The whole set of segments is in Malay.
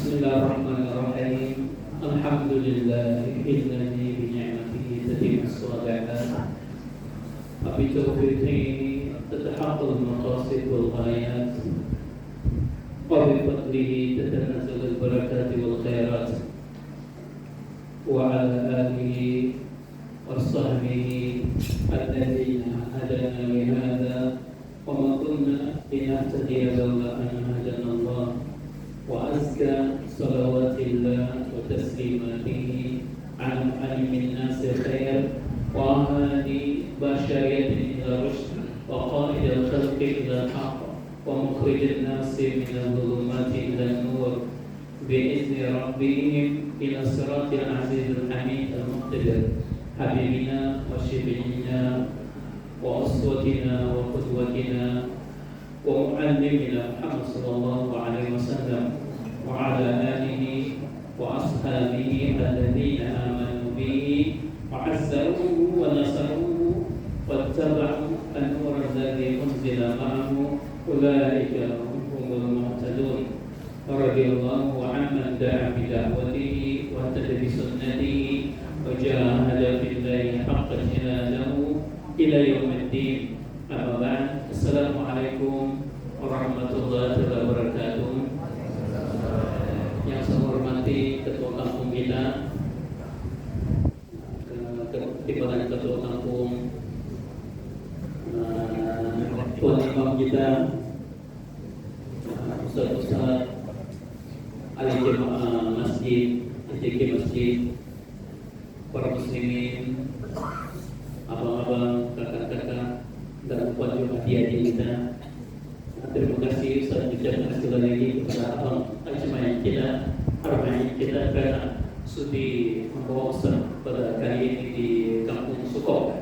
Bismillahirrahmanirrahim. Alhamdulillahi bi ni'matihi tatimmu as-salihah. Wa bi tawfiqihi tatahaqqaqu al-maqasid wal ghayat. Wa bi fadlihi tatanazzalu al-barakat wal khairat. Wa ala alihi wa sahbihi alladhina hadana li hadha wa ma kunna linahtadiya lawla an hadana Allah. وأزكى صلوات الله وتسليماته على معلم الناس خير وهادي بشرية إلى رشد وقائد الخلق إلى الحق ومخرج الناس من الظلمات إلى النور بإذن ربهم إلى الصراط العزيز الحميد المقتدر حبيبنا وشفيعنا وأسوتنا وقدوتنا ومعلمنا محمد صلى الله عليه وسلم وعلى آله وأصحابه الذين آمنوا به وعزروه ونصروه واتبعوا النور الذي أنزل معه أولئك هم المهتدون رضي الله عمن دعا بدعوته واهتدى بسنته وجاهد في الله حق جهاده إلى يوم الدين. Amma ba'd. Assalamualaikum warahmatullahi wabarakatuh. Yang saya hormati Ketua Kampung kita, Timbalan Ketua Kampung, Tuan Imam kita, Ustaz-Ustaz, ahli jemaah masjid, AJK masjid, para muslimin, abang-abang, kakak-kakak, dan buat juga adik-adik kita. Terima kasih Ustaz, ucapkan sekali lagi kepada abang Ajmain kita, Armain kita kerana sudi membawa Ustaz pada kali ini di Kampung Sukau.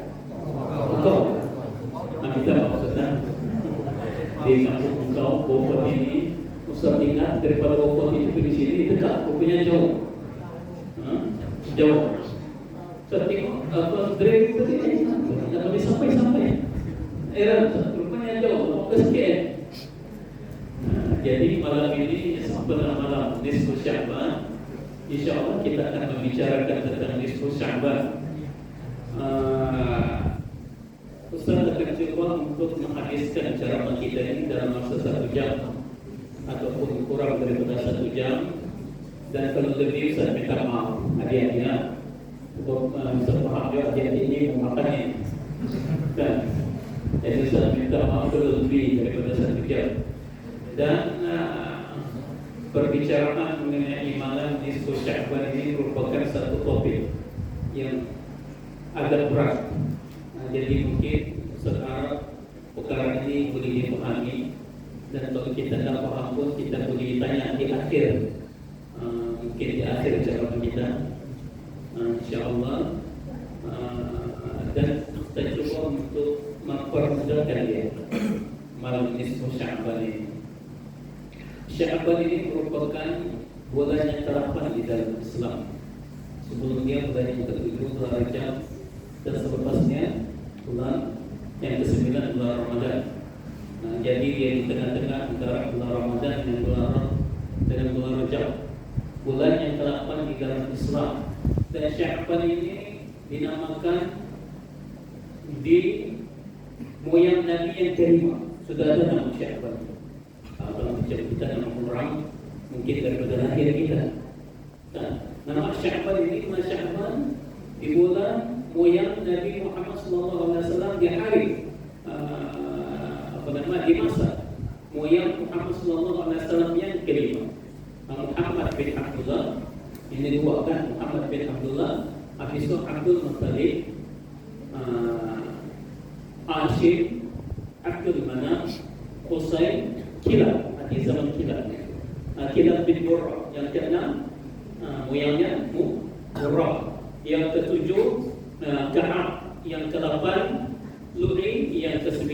Minta maaf Ustaz. Di Kampung Sukau, Bogor ini Ustaz ingat daripada Bogor itu di sini dekat, rupanya jauh. Jauh. Ustaz tengok apa drive tadi tak boleh sampai-sampai. Rupanya jauh, sikit. Jadi malam ini sebenarnya malam nisfu Sya'ban. InsyaAllah kita akan membicarakan tentang nisfu Sya'ban. Ustaz akan cuba untuk menghabiskan ceramah kita ini dalam masa 1 jam ataupun kurang daripada 1 jam. Dan kalau lebih Ustaz minta maaf adik-adik, untuk bisa paham juga adik-adik ini memakannya. Dan jadi saya minta maaf lebih daripada 1 jam. Dan perbicaraan mengenai malam nisfu Sya'ban ini merupakan satu topik yang agak berat. Jadi mungkin sekarang perkara ini boleh dipahami, dan kalau kita tak faham pun kita boleh tanya di akhir, mungkin di akhir ceramah kita, insyaAllah. Dan saya cuba untuk mempermudahkan dia malam nisfu Sya'ban ini. Sya'ban ini merupakan bulan yang ke-8 di dalam Islam. Sebelumnya bulan yang ke-7 bulan Rajab, dan selepasnya bulan yang ke-9 bulan Ramadan. Jadi dia di tengah-tengah antara bulan Ramadan dengan bulan Rajab. Bulan yang ke-8 di dalam Islam. Dan Sya'ban ini dinamakan di moyang Nabi yang kelima. Sudah ada nama Sya'ban. Kalau kita nama orang mungkin daripada lahir kita. Nama Sya'ban ini, nama Sya'ban di bulan moyang Nabi Muhammad SAW di hari di masa moyang Muhammad SAW yang kelima. Muhammad bin Abdullah, ini dua kan, Muhammad bin Abdullah, habis itu Abdul Muttalib, Hashim, Abdul Manaf, Husain, Kilab, di zaman Kilab. Kilab bin Murrah yang ke-6, moyangnya Murrah. Yang ke-7 Ka'ab, yang ke-8 Lu'i, yang ke-9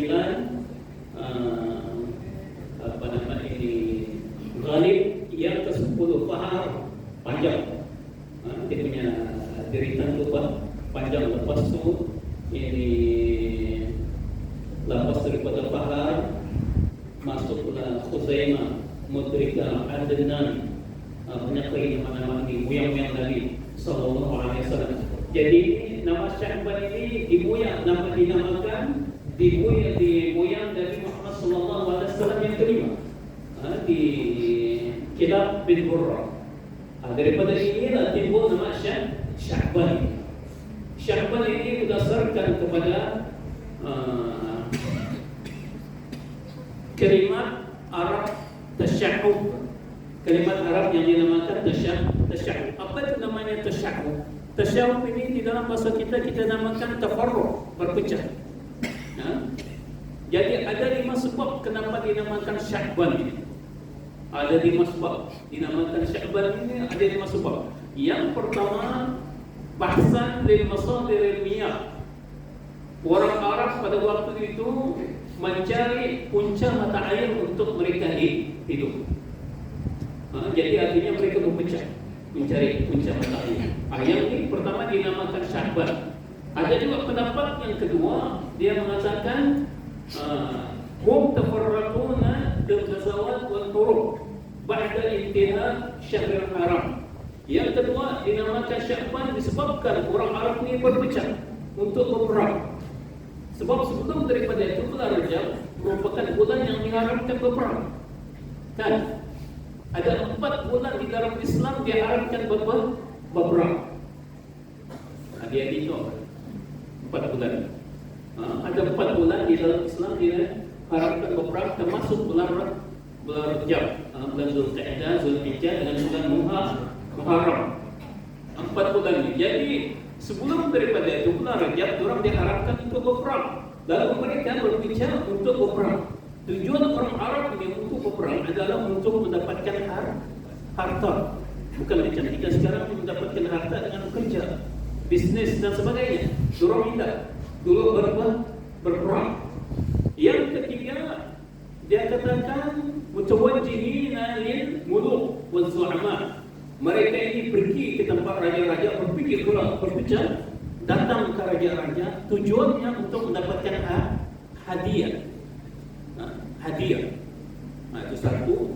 apa nama ini Ghalib, yang ke-10 Fahar, panjang. Dia punya deritan tu panjang. Lepas tu ini lepas daripada Fahar masuklah Khuzaimah, Mudrikah, Adnan, menyukai nama-nama ini moyang-moyang Nabi sallallahu alaihi wasallam. Jadi nama Sya'ban ini dinamakan di moyang Nabi Muhammad sallallahu alaihi wasallam yang kelima. Di Kilab bin Murrah. Daripada inilah timbul nama Sya'ban. Sya'ban ini berdasarkan kepada kalimat Arab tasya'ub. Kalimat Arab yang dinamakan tasya'ub. Apa itu namanya tasya'ub? Tasya'ub ini di dalam bahasa kita namakan tafarruq, berpecah. Jadi ada 5 sebab kenapa dinamakan Sya'ban ini. Ada 5 sebab dinamakan Sya'ban ini, ada 5 sebab. Yang pertama, bahsan lil masadir ilmiah. Orang Arab pada waktu itu mencari punca mata air untuk mereka hidup. Jadi artinya mereka berpecah mencari punca mata air. Yang ini pertama dinamakan Sya'ban. Ada juga pendapat yang kedua, dia mengatakan hum tafarraquna bil ghazawat wal turuq ba'da intihai syahril haram. Yang kedua dinamakan Sya'ban disebabkan orang Arab ini berpecah untuk berperang. Sebab sebelum daripada itu bulan Rajab merupakan bulan yang diharamkan berperang. Kan? Ada 4 bulan di dalam Islam diharamkan berperang. Dia itu 4 bulan. Ada 4 bulan di dalam Islam diharamkan berperang, termasuk bulan Rajab, bulan Zulqa'dah, Zulhijjah dan bulan Muharram. 4 bulan ini. Jadi sebelum daripada itu bulan Rajab, orang diharapkan untuk berperang. Lalu mereka berbicara untuk berperang. Tujuan orang Arab ini untuk berperang adalah untuk mendapatkan harta. Bukan macam kita sekarang mendapatkan harta dengan bekerja, bisnis dan sebagainya. Dorang tidak. Dulu berperang. Yang ketiga, dia katakan mutawajjihina lil muluk wal zu'ama. Mereka ini pergi ke tempat raja-raja, berpikir berbicara, datang ke raja-raja, tujuannya untuk mendapatkan hadiah. Hadiah. Itu satu,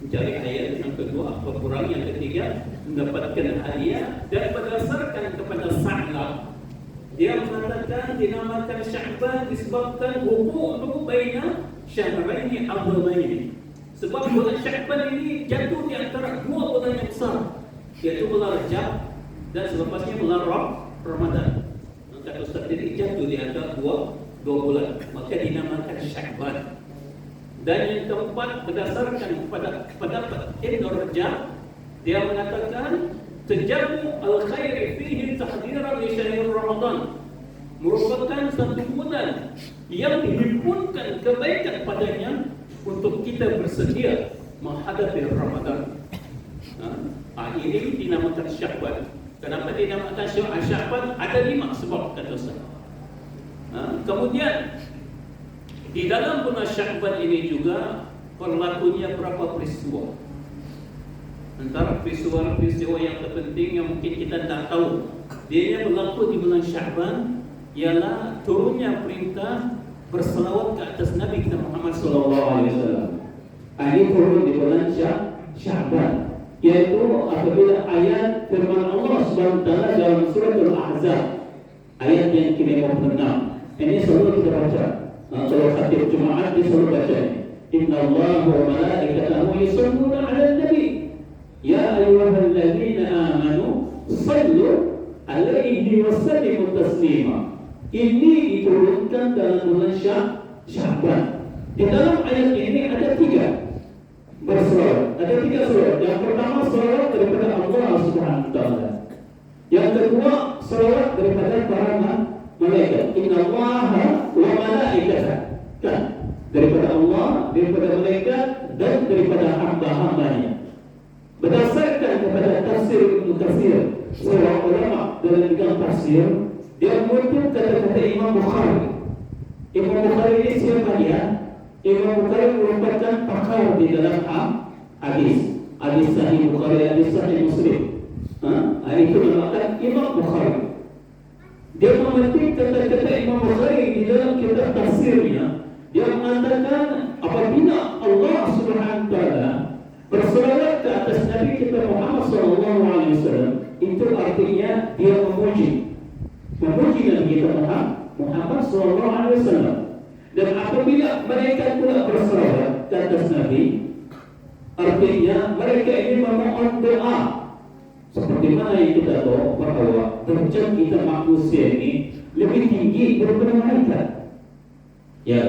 mencari ayat. Yang kedua, berperang. Yang ketiga, mendapatkan hadiah. Dan berdasarkan kepada Sa'lab, dia mengatakan dinamakan Sya'ban disebabkan hubungan baina syahraini azamaini. Sebab bulan Sya'ban ini jatuh di antara 2 bulan yang besar, yaitu bulan Rajab dan selepasnya bulan Ramadan. Kata Ustaz ini jatuh di antara 2 bulan, maka dinamakan Sya'ban. Dan yang keempat, berdasarkan pada pendapat Ibn Rajab, dia mengatakan tajamu al-khairi fihi tahdiran li syahr Ramadan, merupakan satu bulan yang dihimpunkan kebaikan padanya untuk kita bersedia menghadapi Ramadan. Ini dinamakan Sya'ban. Kenapa dinamakan Sya'ban? Ada 5 sebab, kata Ustaz. Kemudian di dalam bulan Sya'ban ini juga berlakunya berapa peristiwa. Antara peristiwa yang terpenting yang mungkin kita tak tahu, dia berlaku di bulan Sya'ban ialah turunnya perintah berselawat ke atas Nabi kita Muhammad sallallahu alaihi wasallam. Ini turun di bulan Sya'ban, yaitu apabila ayat firman Allah Subhanahu wa taala dalam surah Al-Ahzab ayat yang ke-56. Ini selalu kita baca. Kalau khatib Jumaat dia selalu baca ini. Innallaha wa malaikatahu yusalluna 'alan nabi. Ya ayyuhalladzina amanu sallu 'alaihi wa sallimu taslima. Ini diturunkan dalam bulan Sya'ban. Di dalam ayat ini ada 3 berselawat. Ada 3 selawat. Yang pertama selawat daripada Allah Subhanahu wa taala. Yang kedua selawat daripada para malaikat. Innallaha wa malaikatahu. Kan? Daripada Allah, daripada malaikat dan daripada hamba-hambanya. Berdasarkan kepada tafsir Ibnu Katsir, seorang ulama dalam bidang tafsir, dia mengutip kata-kata Imam Bukhari. Imam Bukhari ini siapa dia? Imam Bukhari merupakan pakar di dalam hadis. Hadis Sahih Bukhari, hadis Sahih Muslim. Itu dinamakan Imam Bukhari. Dia memetik kata-kata Imam Bukhari di dalam kitab tafsirnya. Dia mengatakan apabila Allah Subhanahu wa taala berselawat ke atas Nabi kita Wasallam itu artinya dia memuji Nabi kita Muhammad Sallallahu Alaihi Wasallam. Dan apabila mereka pula berselawat ke atas Nabi, artinya mereka ini memohon doa. Seperti mana yang kita tahu bahwa derajat kita manusia ini lebih tinggi daripada malaikat. Ya,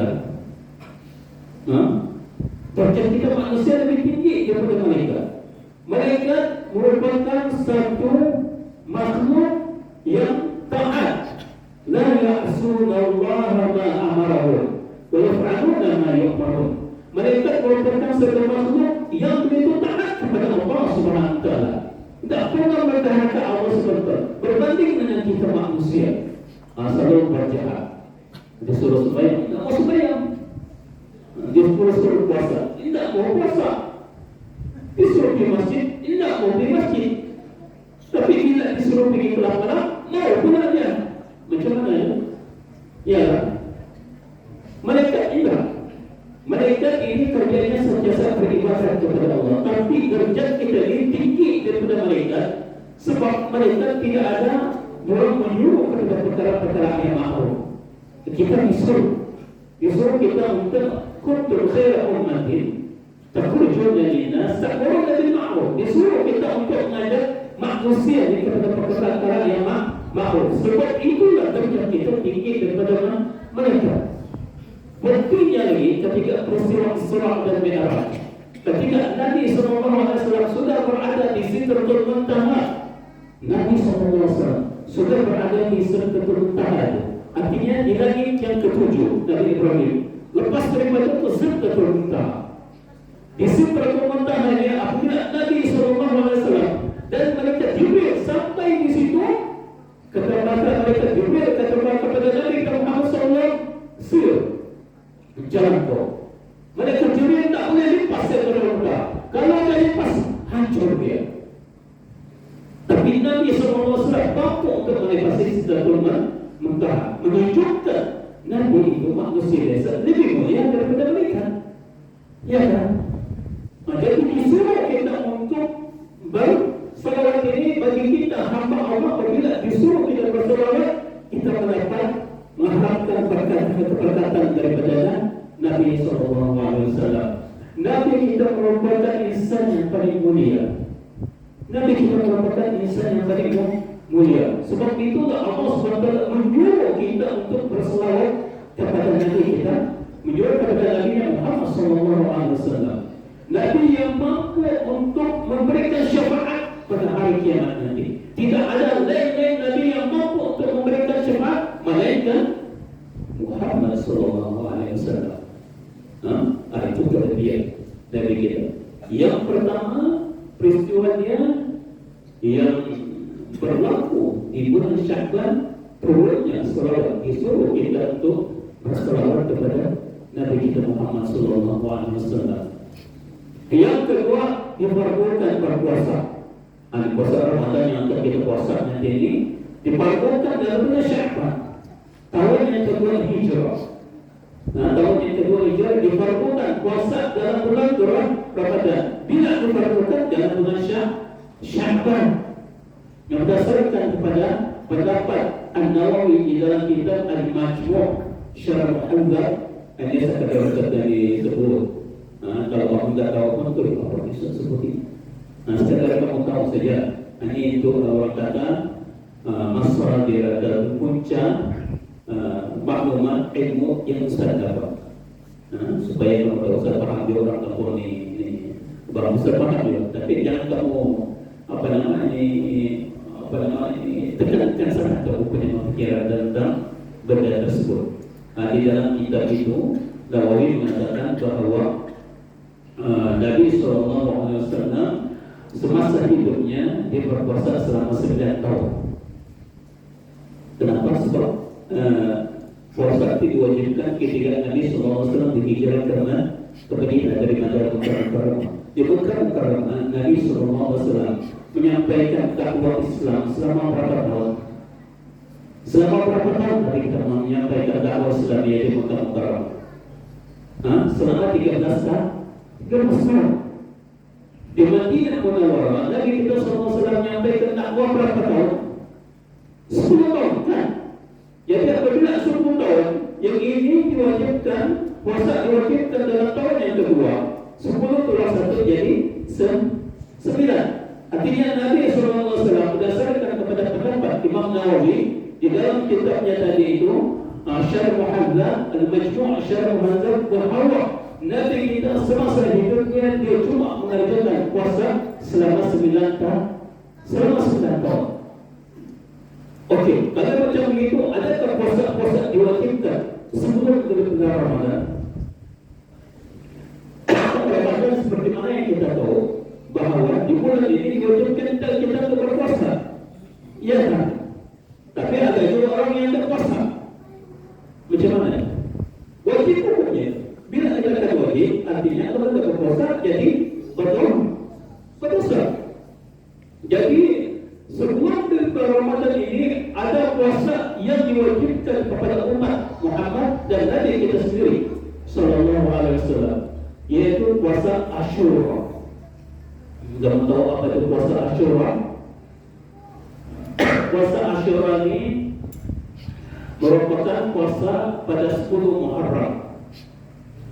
derajat kita manusia lebih tinggi daripada malaikat. Malaikat merupakan satu makhluk yang taat. La ya'suna Allah ma amarahum wa yaf'aluna ma yu'marun. Malaikat merupakan satu makhluk yang begitu taat kepada Allah Subhanahu wa taala. Tidak pernah mendahulukan Allah SWT berbanding dengan kita manusia. Selalu berjahat. Disuruh sembahyang, tidak mau sembahyang. Disuruh puasa, tidak mau puasa. Disuruh pergi masjid, tidak mau pergi masjid. Tapi bila disuruh pergi ke lapangan, mau pula dia. Macam mana ya? Ya, malaikat indah. Malaikat ini kerjanya sentiasa beribadah kepada Allah. Tapi derajat kita ini tinggi daripada malaikat, sebab malaikat tidak ada orang menyuruh kepada perkara-perkara yang makruh. Kita disuruh kita untuk kuntum khaira ummatin takhruju lin-nas ta'muruna bil ma'ruf. Disuruh kita untuk mengajak manusia kepada perkara-perkara yang makruh. Sebab itulah derajat kita tinggi daripada malaikat. Buktinya lagi ketika peristiwa Isra dan Mi'raj, ketika Nabi SAW sudah berada di Sidratul Muntaha. Nabi SAW sudah berada di Sidratul Muntaha, artinya di langit yang ketujuh Nabi Ibrahim. Lepas daripada itu Sidratul Muntaha. Di Sidratul Muntaha ini apabila Nabi SAW dan malaikat Jibril sampai di situ, kata malaikat Jibril kepada Nabi Muhammad SAW, sir jalan kau. Malaikat Jibril tak boleh lepas daripada muka. Kalau dia lepas, hancur dia. Tapi Nabi SAW mampu untuk melewati Sidratul Muntaha, menunjukkan Nabi itu manusia biasa lebih mulia daripada malaikat. Ya kan? Jadi disuruh kita untuk berselawat ini bagi kita hamba Allah. Apabila disuruh kita berselawat, kita mengharapkan perkataan daripada Nabi SAW. Nabi kita merupakan insan yang paling mulia. Nabi kita merupakan insan yang paling mulia. Sebab itulah Allah SWT menyuruh kita untuk berselawat kepada Nabi kita, menyuruh kepada Nabi Muhammad SAW. Nabi yang mampu untuk memberikan syafaat pada hari kiamat nanti. Tidak ada lain-lain Nabi yang mampu untuk memberikan syafaat melainkan Muhammad SAW. Itu kelebihan dari kita. Yang pertama, peristiwa dia yang berlaku di bulan Sya'ban, turunnya selawat, disuruh kita untuk berselawat kepada Nabi kita Muhammad SAW. Yang kedua, diperlukan berpuasa. Puasa Ramadan yang akan kita puasa nanti ini diperlukan dalam bulan Sya'ban, tahun yang kedua Hijrah. Tahun yang kedua Hijrah diperlukan puasa dalam bulan Ramadan. Bila diperlukan dalam bulan Sya'ban, yang berdasarkan kepada pendapat An-Nawawi di dalam kitab Al-Majmu' Syarah Muhammad, ini sekadar dari sebut. Kalau kamu tidak tahu pun itu apa bisa sebut ini. Sekadar kamu tahu saja. Ini itu orang kata masadir dan puncak maklumat ilmu yang Ustaz dapat. Supaya kamu tahu, Ustaz paham dia orang kampung ini barang besar paham dia. Tapi jangan kamu tekankan sangat kamu punya pikiran tentang benda tersebut. Di dalam kitab itu Nawawi mengatakan bahawa Nabi SAW semasa hidupnya dia berpuasa selama 9 tahun. Kenapa? Sebab puasa itu diwajibkan ketika Nabi SAW berhijrah ke Madinah dari Madinah Mukarramah. Di Mukarramah Nabi SAW menyampaikan dakwah Islam selama berapa tahun? Selama berapa tahun Nabi kita menyampaikan dakwah Islam di Mukarramah? Selama 13 tahun. 13 tahun. Di Madinah Munawwarah, Nabi kita SAW menyampaikan dakwah berapa tahun? 10 tahun kan? Jadi apabila 10 tahun, yang ini diwajibkan, puasa diwajibkan dalam tahun yang kedua, 10 turun 1 jadi 9. Artinya Nabi SAW berdasarkan kepada pendapat Imam Nawawi di dalam kitabnya tadi itu, Syarh Muhadzab, Al-Majmu' Syarh Muhadzab Al-Hawa, Nabi kita semasa hidupnya dia cuma mengerjakan puasa selama 9 tahun. Selama 9 tahun. Okey, kalau macam begitu, adakah puasa-puasa diwajibkan sebelum bulan Ramadan? Ramadan seperti mana yang kita tahu bahawa di bulan ini diwajibkan kita untuk berpuasa. Ya kan? Tapi ada juga orang yang tak puasa. Macam mana? Wajib hukumnya. Bila kita kata wajib, artinya kalau kita berpuasa jadi berdosa. Jadi sebelum bulan Ramadan ini ada puasa yang diwajibkan kepada umat Muhammad dan Nabi kita sendiri sallallahu alaihi wasallam, yaitu puasa Asyura. Sudah tahu apa itu puasa Asyura? Puasa Asyura ini merupakan puasa pada 10 Muharram.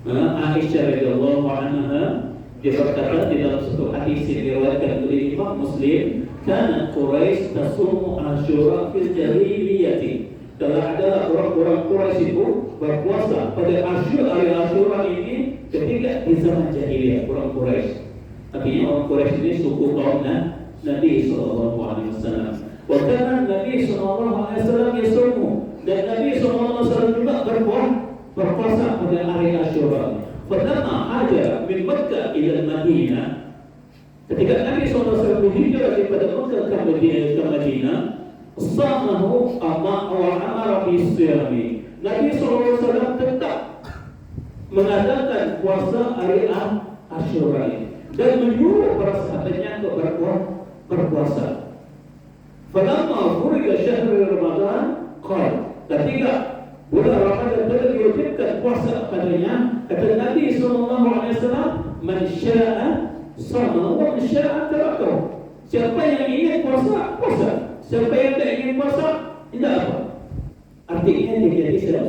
Aisyah radhiyallahu anha dia berkata di dalam satu hadis yang diriwayatkan oleh Imam Muslim, "Kana Quraisy tasumu Asyura fil jahiliyah." Telah ada orang-orang Quraisy itu berpuasa pada hari Asyura ini ketika di zaman jahiliyah, orang Quraisy. Artinya orang Quraisy ini suku kaum Nabi sallallahu alaihi wasallam. Wa kana Nabi sallallahu alaihi wasallam yasumu, dan Nabi sallallahu alaihi wasallam juga berpuasa pada hari Asyura. Falamma haja min Makkah ila Madinah, ketika Nabi SAW berhijrah daripada Makkah ke Madinah, samahu wa amara bisiyami. Nabi SAW tetap mengadakan puasa hari Asyura dan menyuruh para sahabatnya untuk berpuasa. Falamma furiga syahr Ramadan qala, ketika bulan Ramadan telah diwajibkan puasa padanya, kata Nabi SAW, man sya'a sama wa man sya'a tarakahu. Siapa yang ingin puasa, puasa. Siapa yang tak ingin puasa, tidak apa. Artinya dia jadi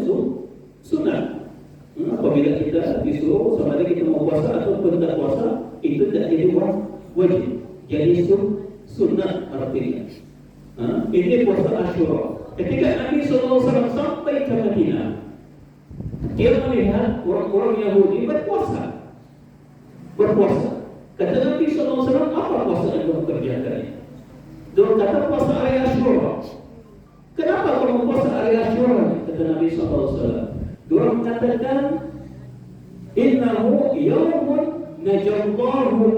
sunat. Apabila kita disuruh sama ada kita mau puasa atau tidak puasa, itu tidak jadi wajib. Jadi sunat artinya. Ini puasa Asyura. Ketika Nabi SAW sampai ke Madinah, dia melihat orang-orang Yahudi berpuasa. Kata Nabi SAW, apa puasa yang kamu kerjakan? Dia kata puasa hari Asyura. Kenapa kamu puasa hari Asyura? Kata Nabi SAW. Dia mengatakan, innahu yawmun najallahu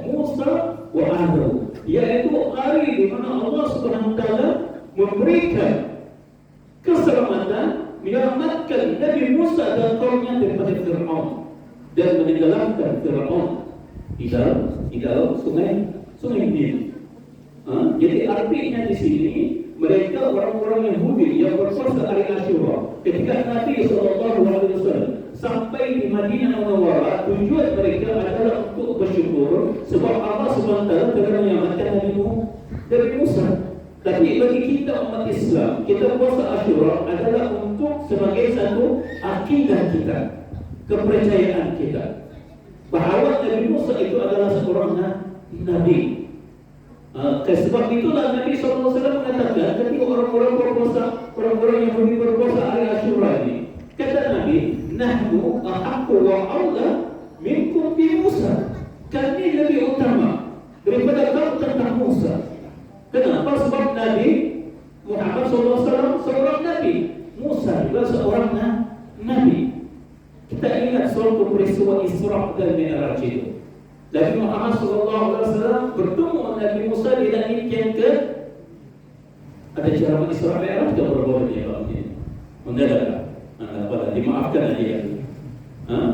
Musa wa ahlahu, yaitu hari di mana Allah Subhanahu wa taala memberikan keselamatan, menyelamatkan Nabi Musa dan kaumnya daripada Fir'aun dan menenggelamkan Fir'aun di dalam sungai Nil. Jadi artinya di sini mereka orang-orang Yahudi yang berpuasa hari Asyura, ketika Nabi SAW sampai di Madinah Munawwarah, tujuan mereka adalah untuk bersyukur sebab Allah SWT telah menyelamatkan Nabi Musa. Tapi bagi kita umat Islam, kita puasa Asyura adalah untuk sebagai satu akidah kita, kepercayaan kita bahawa Nabi Musa itu adalah seorang Nabi. Sebab itulah Nabi SAW mengatakan ketika orang-orang berpuasa, orang-orang Yahudi berpuasa hari Asyura ini, kata Nabi, nahnu ahaqqu wa aula minkum bi Musa. Kami lebih utama daripada kamu tentang Musa. Kenapa? Sebab Nabi Muhammad SAW seorang Nabi, Musa juga seorang Nabi. Kita ingat suatu peristiwa Isra dan Mi'raj itu. Nabi Muhammad SAW bertemu Nabi Musa di langit yang ke, ada ceramah Isra Mi'raj ke berapa dia Pak? Mendadak. Dimaafkan aja ya.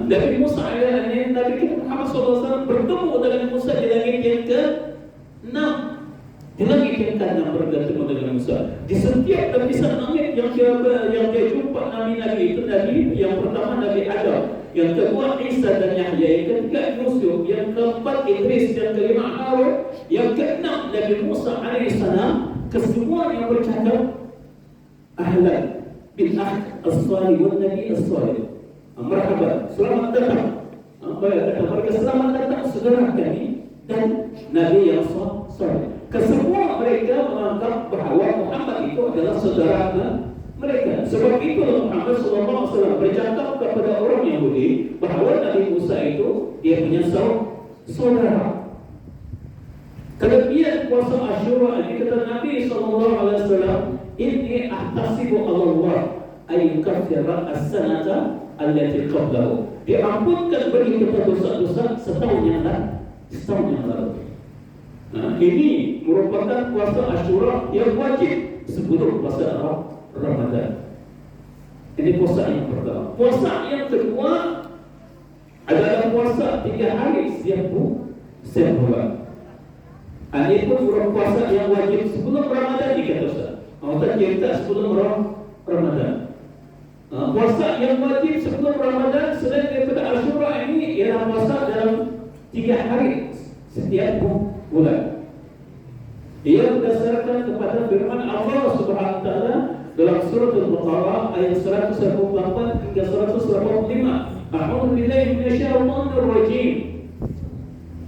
Nabi Musa ini Nabi Muhammad SAW bertemu dengan Musa di langit yang ke-6. Di langit yang ke-6 bertemu dengan Musa. Di setiap lapisan langit yang dia jumpa Nabi itu, Nabi yang pertama Nabi Adam, yang kedua Isa dan Yahya, yang ketiga Yusuf, yang keempat Idris, yang kelima Harun, yang keenam Nabi Musa alaihissalam. Kesemuanya bercakap ahlan bil ahd as-salih wal nabi as-salih. Marhaban, selamat datang. Mereka selamat datang saudara kami dan Nabi yang saleh. Kesemua mereka menganggap bahawa Muhammad itu adalah saudara mereka. Sebab itu Muhammad SAW bercakap kepada orang Yahudi bahawa Nabi Musa itu dia punya saudara. Kelebihan puasa Asyura ini kata Nabi SAW, inni ahtasibu Allah ayyukaffira as-sanata allati qablahu. Diampunkan bagi kita dosa-dosa setahun yang lalu. Ini merupakan puasa Asyura yang wajib sebelum puasa Ramadan. Ini puasa yang pertama. Puasa yang kedua adalah puasa 3 hari setiap bulan. Ini pun merupakan puasa yang wajib sebelum Ramadan dikata Ustaz. Kita sebelum Ramadan. Puasa yang wajib sebelum Ramadan selain daripada Asyura ini ialah puasa dalam 3 hari setiap bulan. Ia berdasarkan kepada firman Allah Subhanahu wa taala dalam surah Al-Baqarah ayat 184 hingga 185. A'udzu billahi minasyaitonir rajim.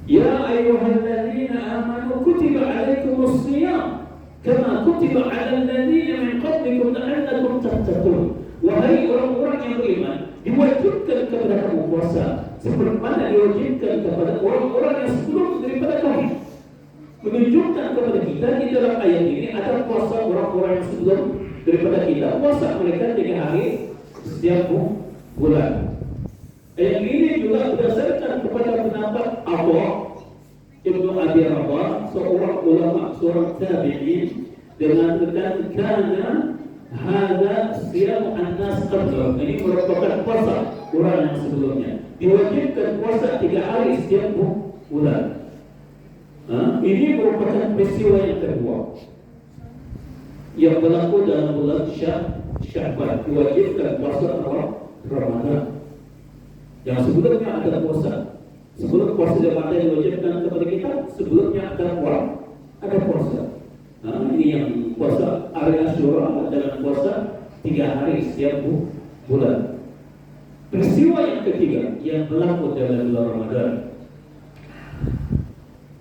Ya ayyuhalladzina amanu kutiba 'alaikumus shiyam kama kutiba 'alal ladzina min qablikum la'allakum tattaqun. Wahai orang-orang yang beriman, diwajibkan kepada kamu puasa seperti mana diwajibkan kepada orang-orang yang sebelum daripada kamu. Menunjukkan kepada kita di dalam ayat ini ada puasa orang-orang yang sebelum daripada kita. Puasa mereka 3 hari setiap bulan. Ayat ini juga berdasarkan kepada pendapat Abu Ibnu Abi Rabah, seorang ulama, seorang tabi'in, dengan mengatakan kana hada siyam an-nas qabla. Ini merupakan puasa orang yang sebelumnya. Diwajibkan puasa 3 hari setiap bulan. Ini merupakan peristiwa yang kedua yang berlaku dalam bulan Sya'ban. Diwajibkan puasa Ramadan. Yang sebelumnya ada puasa. Sebelum puasa Ramadan diwajibkan kepada kita, sebelumnya ada puasa. Ini yang puasa hari Asyura dan puasa 3 hari setiap bulan. Peristiwa yang ketiga yang berlaku dalam bulan Ramadan.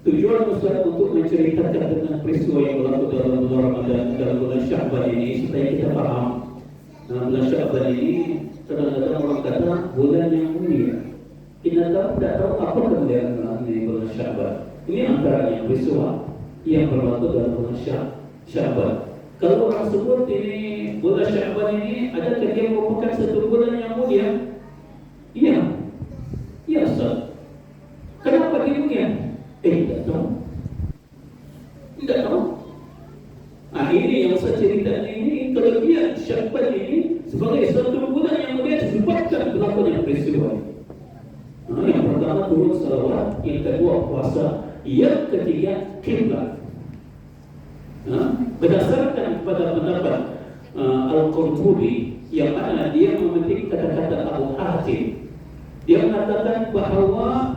Tujuan Ustaz untuk menceritakan tentang peristiwa yang berlaku dalam bulan Ramadan, dalam bulan Sya'ban ini supaya kita faham. Bulan Sya'ban ini kadang-kadang orang kata bulan yang mulia. Kita tidak tahu apa kemuliaan ini bulan Sya'ban. Ini antaranya peristiwa yang berlaku dalam bulan Sya'ban. Kalau orang sebut ini bulan Sya'ban ini adakah dia merupakan satu bulan yang mulia? Iya. Iya Ustaz. Kenapa dia mulia? Tidak tahu. Tidak tahu. Ini yang saya ceritakan ini kelebihan Sya'ban ini sebagai satu bulan yang mulia disebabkan berlakunya peristiwa. Yang pertama turun salawat, yang kedua puasa, yang ketiga qiblat. Berdasarkan pada pendapat Al-Qurtubi yang mana dia memetik kata-kata Abu Hatim, dia mengatakan bahawa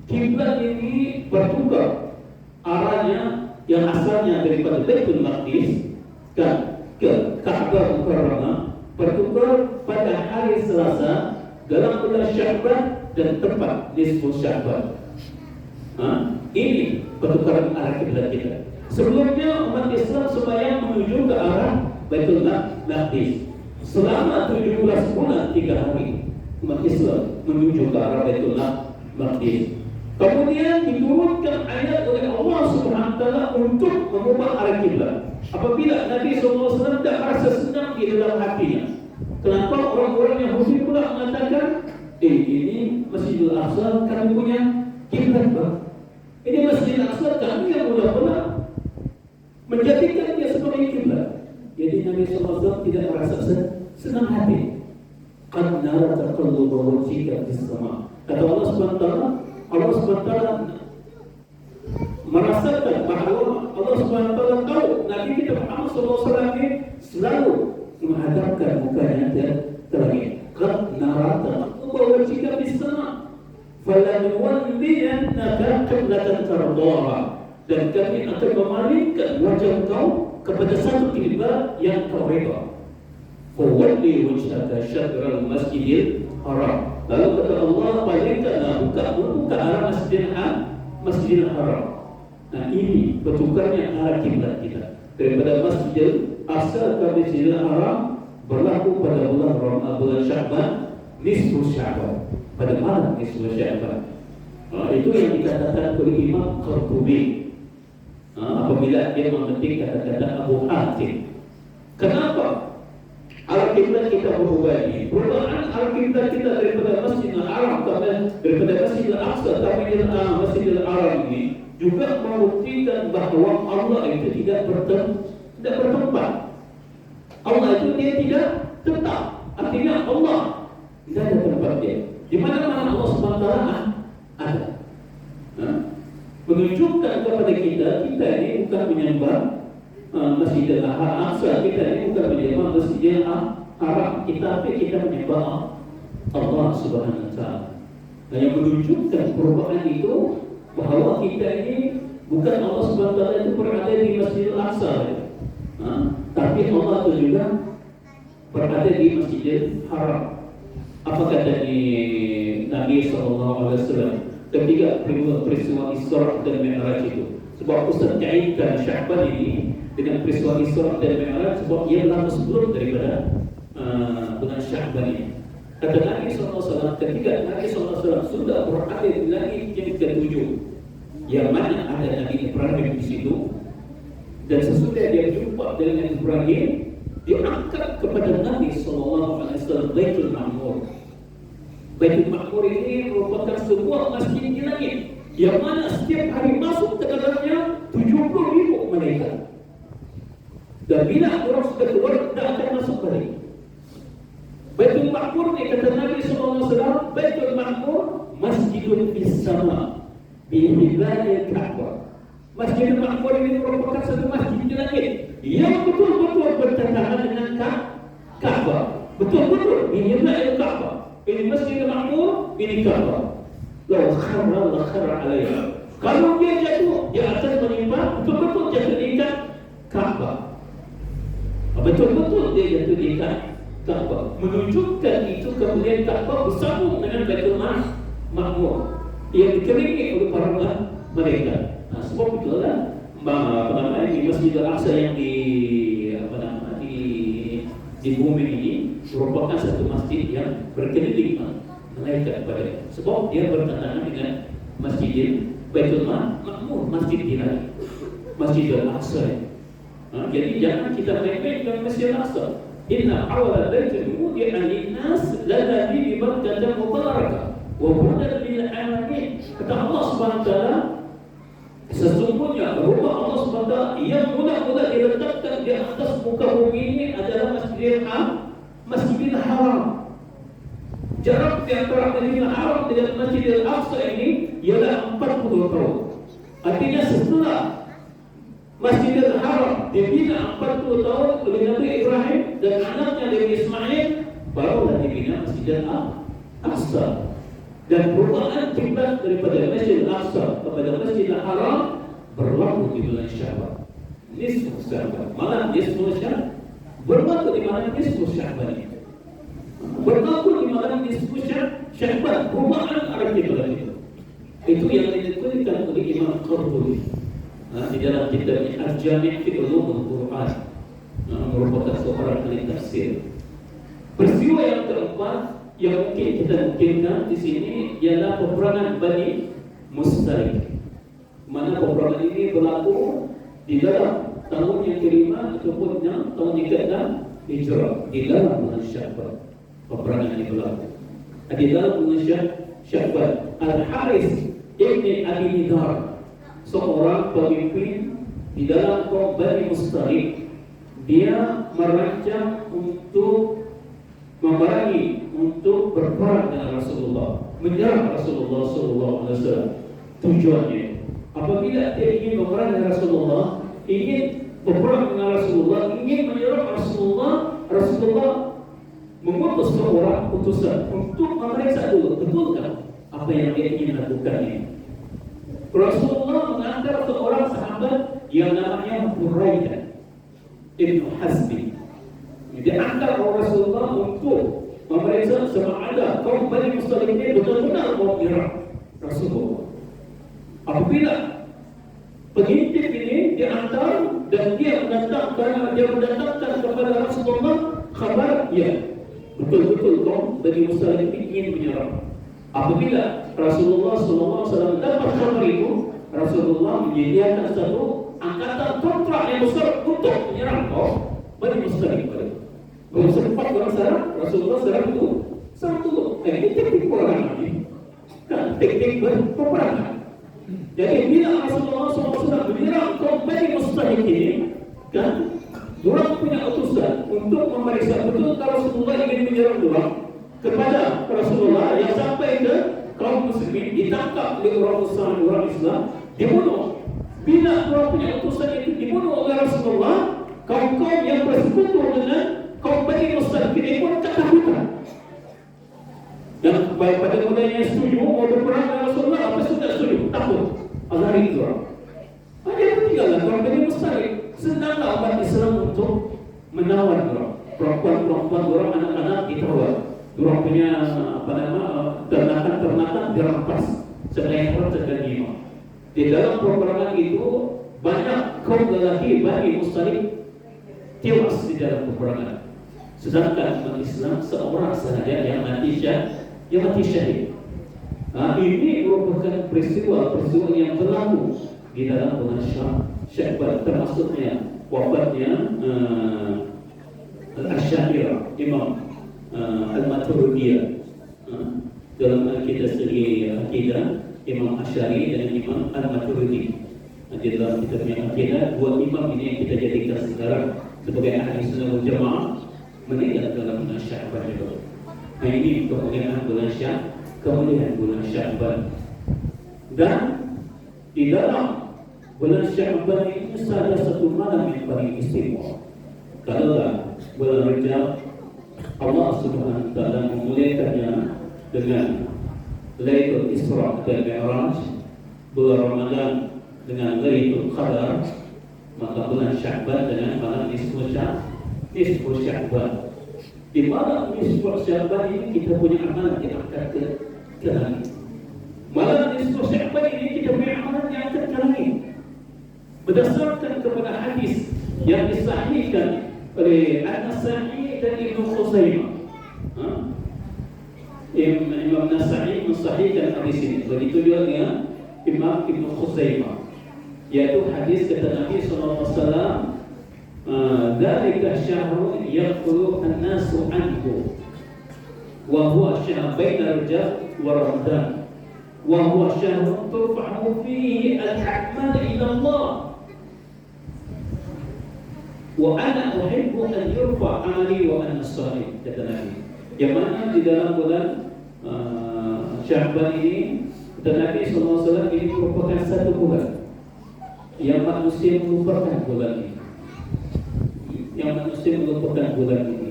kiblat ini bertukar arahnya yang asalnya daripada Baitul Maqdis ke Ka'bah Mukarramah, bertukar pada hari Selasa dalam bulan Sya'ban dan tepat nisfu Sya'ban. Ini pertukaran arah kiblat kita. Sebelumnya umat Islam sembahyang menuju ke arah Baitul Maqdis. Selama 17 bulan 3 hari umat Islam menuju ke arah Baitul Maqdis. Kemudian diturunkan ayat oleh Allah Subhanahu wa taala untuk mengubah arah kiblat. Apabila Nabi SAW tidak merasa senang di dalam hatinya. Kenapa orang-orang Yahudi pula mengatakan, ini Masjidil Aqsa kami punya kiblat, Bang. Ini Masjidil Aqsa kami yang mula-mula menjadikan dia sebagai kiblat. Jadi Nabi SAW tidak merasa senang hati. Qad nara taqalluba wajhika fis sama'. Kata Allah Subhanahu wa taala, Allah SWT merasakan bahawa Allah SWT tahu Nabi kita Muhammad SAW ini selalu menghadapkan mukanya ke langit. Qad narata bahwa jika di falanuwalliyannaka qiblatan tardhaha, dan kami akan memalingkan wajah kau kepada satu kiblat yang kau redha. Fawalli wajhaka syatral masjidil haram. Lalu kata Allah, palingkanlah buka arah Masjidil Haram. Nah, ini bertukarnya arah kiblat kita daripada Masjidil Aqsa ke Masjidil Haram berlaku pada bulan Sya'ban, nisfu Sya'ban, pada malam nisfu Sya'ban. Itu yang dikatakan oleh Imam Qurtubi apabila dia memetik kata-kata Abu Hatim. Kenapa arah kiblat kita berubah ini? Perubahan arah kiblat kita daripada Masjidil Haram daripada Masjidil Aqsa ke Masjidil Haram ini juga membuktikan bahawa Allah itu tidak bertempat. Allah itu dia tidak tetap. Artinya Allah tidak ada tempat dia. Di mana-mana Allah SWT ada. Menunjukkan kepada kita ini bukan menyembah Masjidil Aqsa, kita ini bukan menyembah Masjidil Haram, tapi kita menyembah Allah Subhanahu Wa Taala. Dan yang menunjukkan perubahan itu bahawa kita ini bukan Allah Subhanahu Wa Taala itu berada di Masjidil Aqsa, tapi Allah itu juga berada di Masjidil Haram. Apa kata Nabi SAW ketika peristiwa Isra dan Mi'raj itu? Sebab Ustaz kaitkan Sya'ban ini dengan peristiwa Isra dan Mi'raj sebab ia berlaku sebelum daripada bulan Sya'ban ini. Kata Nabi SAW, ketika Nabi SAW sudah berada di langit yang ke-7, yang mana ada Nabi Ibrahim di situ, dan sesudah dia berjumpa dengan Ibrahim, diangkat kepada Nabi SAW Baitul Ma'mur. Baitul Ma'mur ini merupakan sebuah masjid di langit yang mana setiap hari masuk ke dalamnya 70,000 malaikat. Dan bila orang sudah keluar, tidak akan masuk balik. Baitul Ma'mur ni kata Nabi SAW, Baitul Ma'mur masjidun fis sama bi hilalil Ka'bah. Masjidul Ma'mur ini merupakan satu masjid di langit yang betul-betul bertentangan dengan Ka'bah. Betul-betul bi hilalil Ka'bah. Ini Masjidul Ma'mur, ini Ka'bah. Law kharra alaiha. Kalau dia jatuh, dia akan menimpa betul-betul jatuh di Ka'bah. Betul-betul dia jatuh di Ka'bah. Menunjukkan itu kemudian Ka'bah bersambung dengan Baitul Ma'mur yang dikelilingi oleh para malaikat. Sebab itulah di Masjidil Aqsa yang di bumi ini merupakan satu masjid yang berkeliling malaikat pada. Sebab dia bertentangan dengan Baitul Ma'mur, masjid di langit, Masjidil Aqsa. Jadi jangan kita main-main dengan Masjidil Aqsa. Inna awwala baitin wudi'a lin-nas lalladzi bi Makkah mubarakah wa hudan lil alamin. Kata Allah Subhanahu wa taala, sesungguhnya rumah Allah SWT yang mula-mula diletakkan di atas muka bumi ini adalah Masjidil Haram. Jarak di antara Masjidil Haram dengan Masjidil Aqsa ini ialah 40 tahun. Artinya setelah Masjidil Haram dibina 40 tahun oleh Nabi Ibrahim dan anaknya Nabi Ismail, barulah dibina Masjidil Aqsa. Dan perubahan kiblat daripada Masjidil Aqsa kepada Masjidil Haram berlaku di bulan Sya'ban, nisfu Sya'ban, malam nisfu Sya'ban. Berlaku di malam nisfu Sya'ban itu. Berlaku di malam nisfu Sya'ban. Perubahan arah kiblat itu. Itu yang dikutipkan oleh Imam Qurtubi di dalam kitabnya Al-Jami' fi Ulumul Quran, merupakan seorang ahli tafsir. Peristiwa yang keempat yang mungkin kita mungkinkan di sini ialah peperangan Bani Mustalik. Mana peperangan ini berlaku di dalam tahun yang kelima ataupun tahun yang ke-6 Hijrah, di dalam bulan Sya'ban. Peperangan ini berlaku di dalam bulan Sya'ban. Al-Harith ibn Abi Nidar, seorang pemimpin di dalam kaum Bani Mustalik, dia merancang untuk memerangi, untuk berperang dengan Rasulullah, menyerang Rasulullah SAW. Tujuannya, apabila dia ingin memerangi dengan Rasulullah, ingin berperang dengan Rasulullah, ingin menyerang Rasulullah, Rasulullah mengutus seorang utusan untuk memeriksa dulu, betulkah apa yang dia ingin lakukan ini. Rasulullah mengantar seorang sahabat yang namanya Buraidah Ibn Hazmi. Dia antar Rasulullah untuk memeriksa sama ada kaum Bani Mustalik ini benar-benar mau menyerang Rasulullah. Apabila pengintip ini diantar dan dia mendatangkan kepada Rasulullah kabar, ya betul-betul kaum Bani Mustalik ini ingin menyerang. Apabila Rasulullah SAW dapat kabar itu, Rasulullah menyediakan satu angkatan kontrak yang besar untuk menyerang kaum Bani Mustalik. Kalau sempat orang serang, Rasulullah serang itu. Ini teknik peperangan ini. Kan teknik peperangan. Jadi bila Rasulullah SAW menyerang kaum Bani Mustalik ini, kan, orang punya utusan untuk memeriksa betul kalau Rasulullah ingin menyerang orang kepada Rasulullah yang sampai ke kaum muslimin, ditangkap oleh orang Islam, dibunuh. Bila orang punya utusan itu dibunuh oleh Rasulullah, kaum-kaum yang bersekutu dengan kaum Bani Mustalik ini pun ketakutan. Dan pada mulanya setuju mau berperang dengan Rasulullah, apa sudah setuju? Takut. Azhari itu orang. Dia tinggallah kaum Bani Mustalik. Senanglah umat Islam untuk menawan orang. Perempuan-perempuan orang, anak-anak ditawar. Orang punya ternakan dirampas. Selain terganima. Di dalam peperangan itu banyak kaum lelaki Bani Mustalik tewas di dalam peperangan. Sedangkan umat Islam seorang sahaja yang mati syahid. Ini merupakan peristiwa yang berlaku di dalam bulan Sya'ban, termasuknya wafatnya Al-Asyairah, Imam Al-Maturidiyah. Dalam akidah segi akidah, Imam Asy'ari dan Imam Al-Maturidi. Di dalam kitabnya akidah, dua imam ini yang kita jadikan sekarang sebagai ahli sunnah wal jamaah meninggal dalam bulan Sya'ban itu. Ini kemuliaan bulan Sya'ban. Dan di dalam bulan Sya'ban ini ada satu malam yang paling istimewa. Kalau bulan Rajab, Allah Subhanahu wa taala memuliakannya dengan Lailatul Isra dan Mi'raj, bulan Ramadan dengan Lailatul Qadar, maka bulan Sya'ban dengan malam nisfu Sya'ban. Di malam nisfu Sya'ban ini kita punya amalan diangkat ke langit. Malam nisfu Sya'ban ini kita punya amalan diangkat ke langit. Berdasarkan kepada hadis yang disahihkan oleh An-Nasa'i dan Ibnu Khuzaimah. Imam Nasa'i mensahihkan hadis ini. Begitu juga Imam Ibnu Khuzaimah, yaitu hadis kata Nabi SAW, "Dzalika syahrun yaqulu an-nasu anhu wa huwa syahr baina Rajab wa Ramadan wa huwa syahrun turfa'u fihi al-a'mal ila Allah wa ana uhibbu an yurfa' amali wa ana salih." Kata Nabi, yang mana di dalam bulan Sya'ban ini, kata Nabi SAW, ini merupakan satu bulan yang manusia melupakan bulan ini.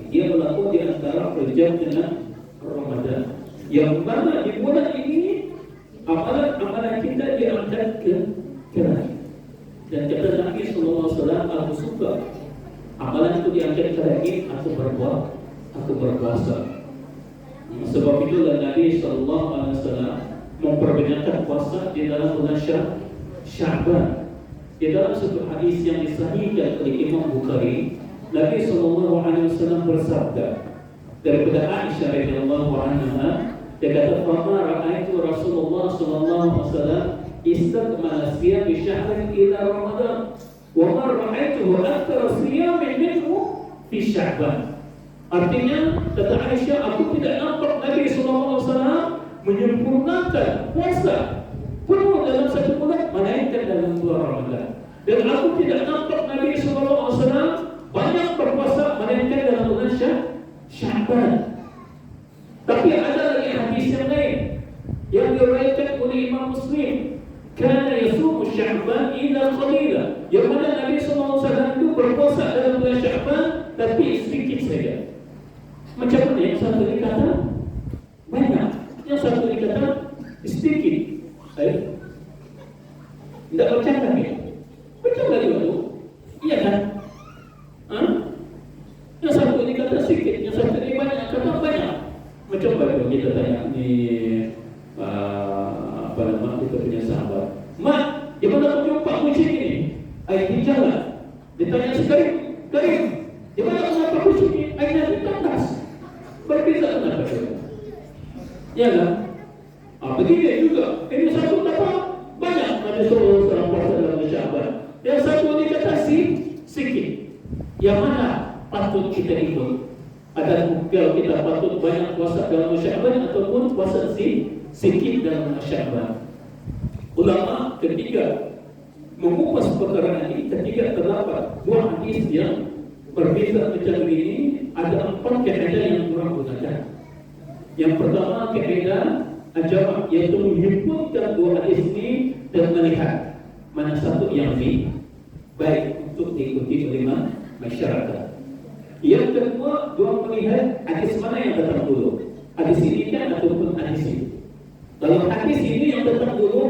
Dia berlaku di antara Rajab dengan Ramadan. Yang mana di bulan ini amalan kita diangkat ke langit. Dan kata Nabi SAW, aku suka amalan itu diangkat ke langit, aku berpuasa. Sebab itulah Nabi SAW memperbanyakkan puasa di dalam bulan Sya'ban. Di dalam satu hadis yang disahihkan oleh Imam Bukhari, Nabi SAW bersabda daripada Aisyah radhiyallahu anha, dia kata, "Fama ra'aitu Rasulullah SAW istakmala siyam bi syahrin ila Ramadan, wa ma ra'aituhu akthara siyamin minhu fi Sya'ban." Artinya, kata Aisyah, aku tidak nampak Nabi SAW menyempurnakan puasa penuh dalam satu bulan, melainkan dalam bulan Ramadan. Dan aku tidak nampak Nabi SAW banyak berpuasa, melainkan dalam bulan Sya'ban. Tapi ada lagi hadis yang lain yang diriwayatkan oleh Imam Muslim, kana yasumu Sya'ban ila qalila, yang mana Nabi SAW itu berpuasa dalam bulan Sya'ban tapi sedikit saja. Macam mana? Yang satu dikata banyak, yang satu dikata Air di jalan. Ditanya sekali, Karim, di mana mengapa kucing ini? Airnya di tandas. Berbeza kenapa dia? Ya kan? Begini juga. Ini satu kata banyak ada seorang puasa dalam Syaban. Yang satu dikatasi sikit. Yang mana patut kita ikut? Ada kalau kita patut banyak puasa dalam Syaban ataupun puasa sikit dalam Syaban. Ulama ketiga mengupas perkara ini ketika terdapat dua hadis yang berbeza macam ini. Ada 4 kaedah yang kurang gunakan. Yang pertama kaedah ajaran, yaitu menghimpunkan dua hadis ini dan melihat mana satu yang lebih baik untuk diikuti oleh masyarakat. Yang kedua, dua melihat hadis mana yang datang dulu, hadis ini kan ataupun hadis ini. Kalau hadis ini yang datang dulu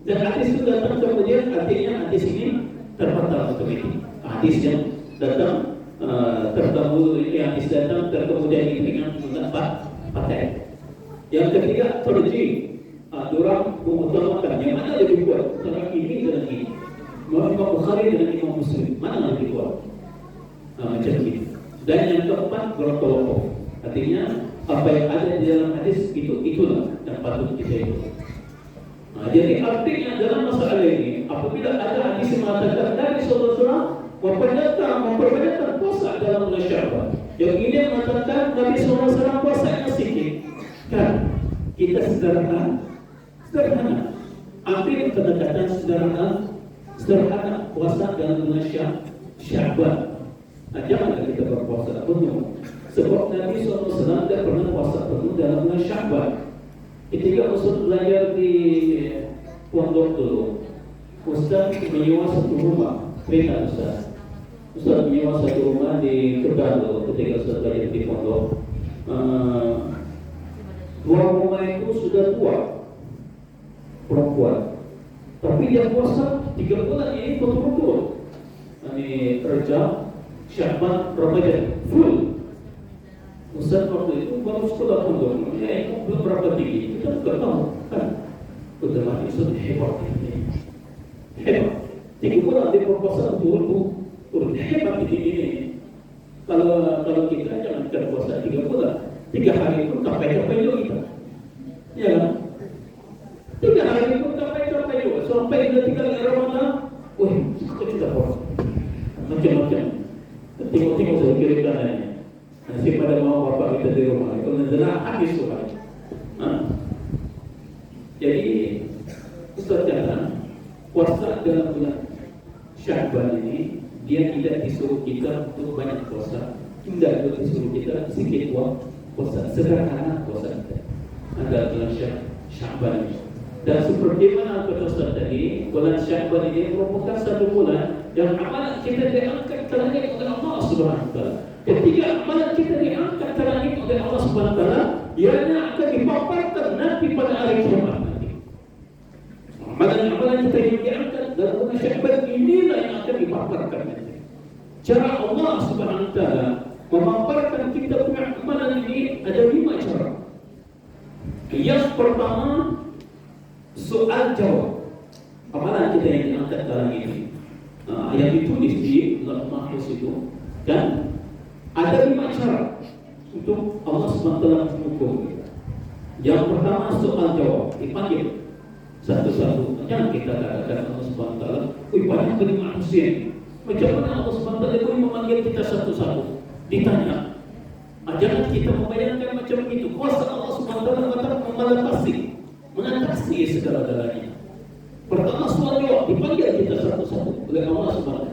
dan hadis itu datang kemudian, artinya hadis ini terbatal otomatis. Hadis yang datang terdahulu ini hadis datang kemudian dengan pendapat pakai. Yang ketiga terjadi orang mengutamakan yang mana lebih kuat antara ini dan ini. Imam Bukhari dengan Imam Muslim mana lebih kuat? Macam ini. Dan yang keempat bertolak. Artinya apa yang ada di dalam hadis itulah yang patut kita ikuti. Jadi artinya dalam masalah ini, apabila ada hadis yang mengatakan Nabi SAW memperbanyak puasa dalam bulan Syaban, yang ini mengatakan Nabi SAW puasanya sedikit, kan kita sederhana. Ambil pendekatan sederhana puasa dalam bulan Syaban. Janganlah kita berpuasa penuh, sebab Nabi SAW tidak pernah puasa penuh dalam bulan Syaban. Ketika Ustaz belajar di pondok dulu, Ustaz menyewa satu rumah. Cerita Ustaz menyewa satu rumah di Tegal dulu ketika Ustaz belajar di pondok. Dua rumah itu sudah tua, perempuan. Tapi dia puasa 3 bulan ini betul-betul. Ini Rajab, Syaban, Ramadan full. Ustaz waktu itu baru sekolah pondok, ya itu belum berapa tinggi, kita tidak tahu kan. Udah Ustaz hebat ini, hebat. 3 bulan di perpuasaan turun hebat ini. Kalau kita jangan puasa 3 bulan, 3 hari pun capai juga kita, ya kan? 3 hari pun capai juga. Sampai kita tinggal di Ramadan, kita sudah puasa macam-macam. Tengok saya kiri kanannya. Nasib pada mau bapak kita di rumah itu menjelang habis tuh. Jadi Ustaz kata puasa dalam bulan Syaban ini dia tidak disuruh kita untuk banyak puasa, tidak disuruh kita sedikit puasa, sederhana puasa kita. Ada bulan Syaban ini. Dan seperti mana kata Ustaz tadi, bulan Syaban ini merupakan satu bulan yang amalan kita diangkat terhadap oleh Allah Subhanahu wa taala. Ketika amalan kita diangkat terangit oleh Allah Subhanahu wa taala, ianya akan dipaparkan nanti pada hari kiamat nanti. Amalan kita yang diangkat dalam bulan Syaban inilah yang akan dipaparkan nanti. Cara Allah Subhanahu wa taala memaparkan kita punya amalan ini ada 5 cara. Yang pertama, soal jawab. Amalan kita yang diangkat dalam ini, yang ditulis di Lauh Mahfuz itu, dan ada 5 cara untuk Allah SWT menghukum kita. Yang pertama soal jawab, dipanggil satu-satu. Jangan kita katakan Allah SWT, banyak dari manusia ini. Macam mana Allah SWT boleh memanggil kita satu-satu? Ditanya. Jangan kita membayangkan macam itu. Kuasa Allah SWT mengatasi segala-galanya. Pertama soal jawab, dipanggil kita satu-satu oleh Allah SWT.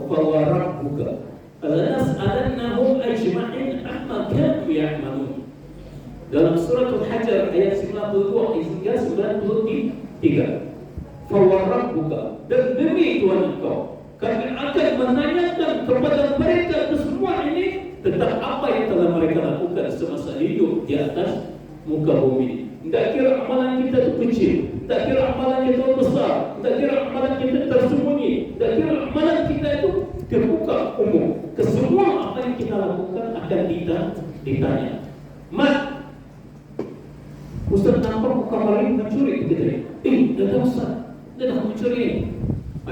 Fawarabbuka lanas'alannahum ajma'in amma kanu ya'malun. Dalam surah Al-Hajar ayat 92 hingga 93. Fawarabbuka, dan demi Tuhan engkau, kami akan menanyakan kepada mereka semua ini tentang apa yang telah mereka lakukan semasa hidup di atas muka bumi. Tidak kira amalan kita itu kecil, tidak kira amalan kita itu besar, tidak kira amalan kita tersembunyi, tidak kira amalan kita itu terbuka umum. Kesemua apa yang kita lakukan akan ditanya. Mat, Ustaz nampak muka maling mencuri kita. Dah Ustaz, dah mencuri.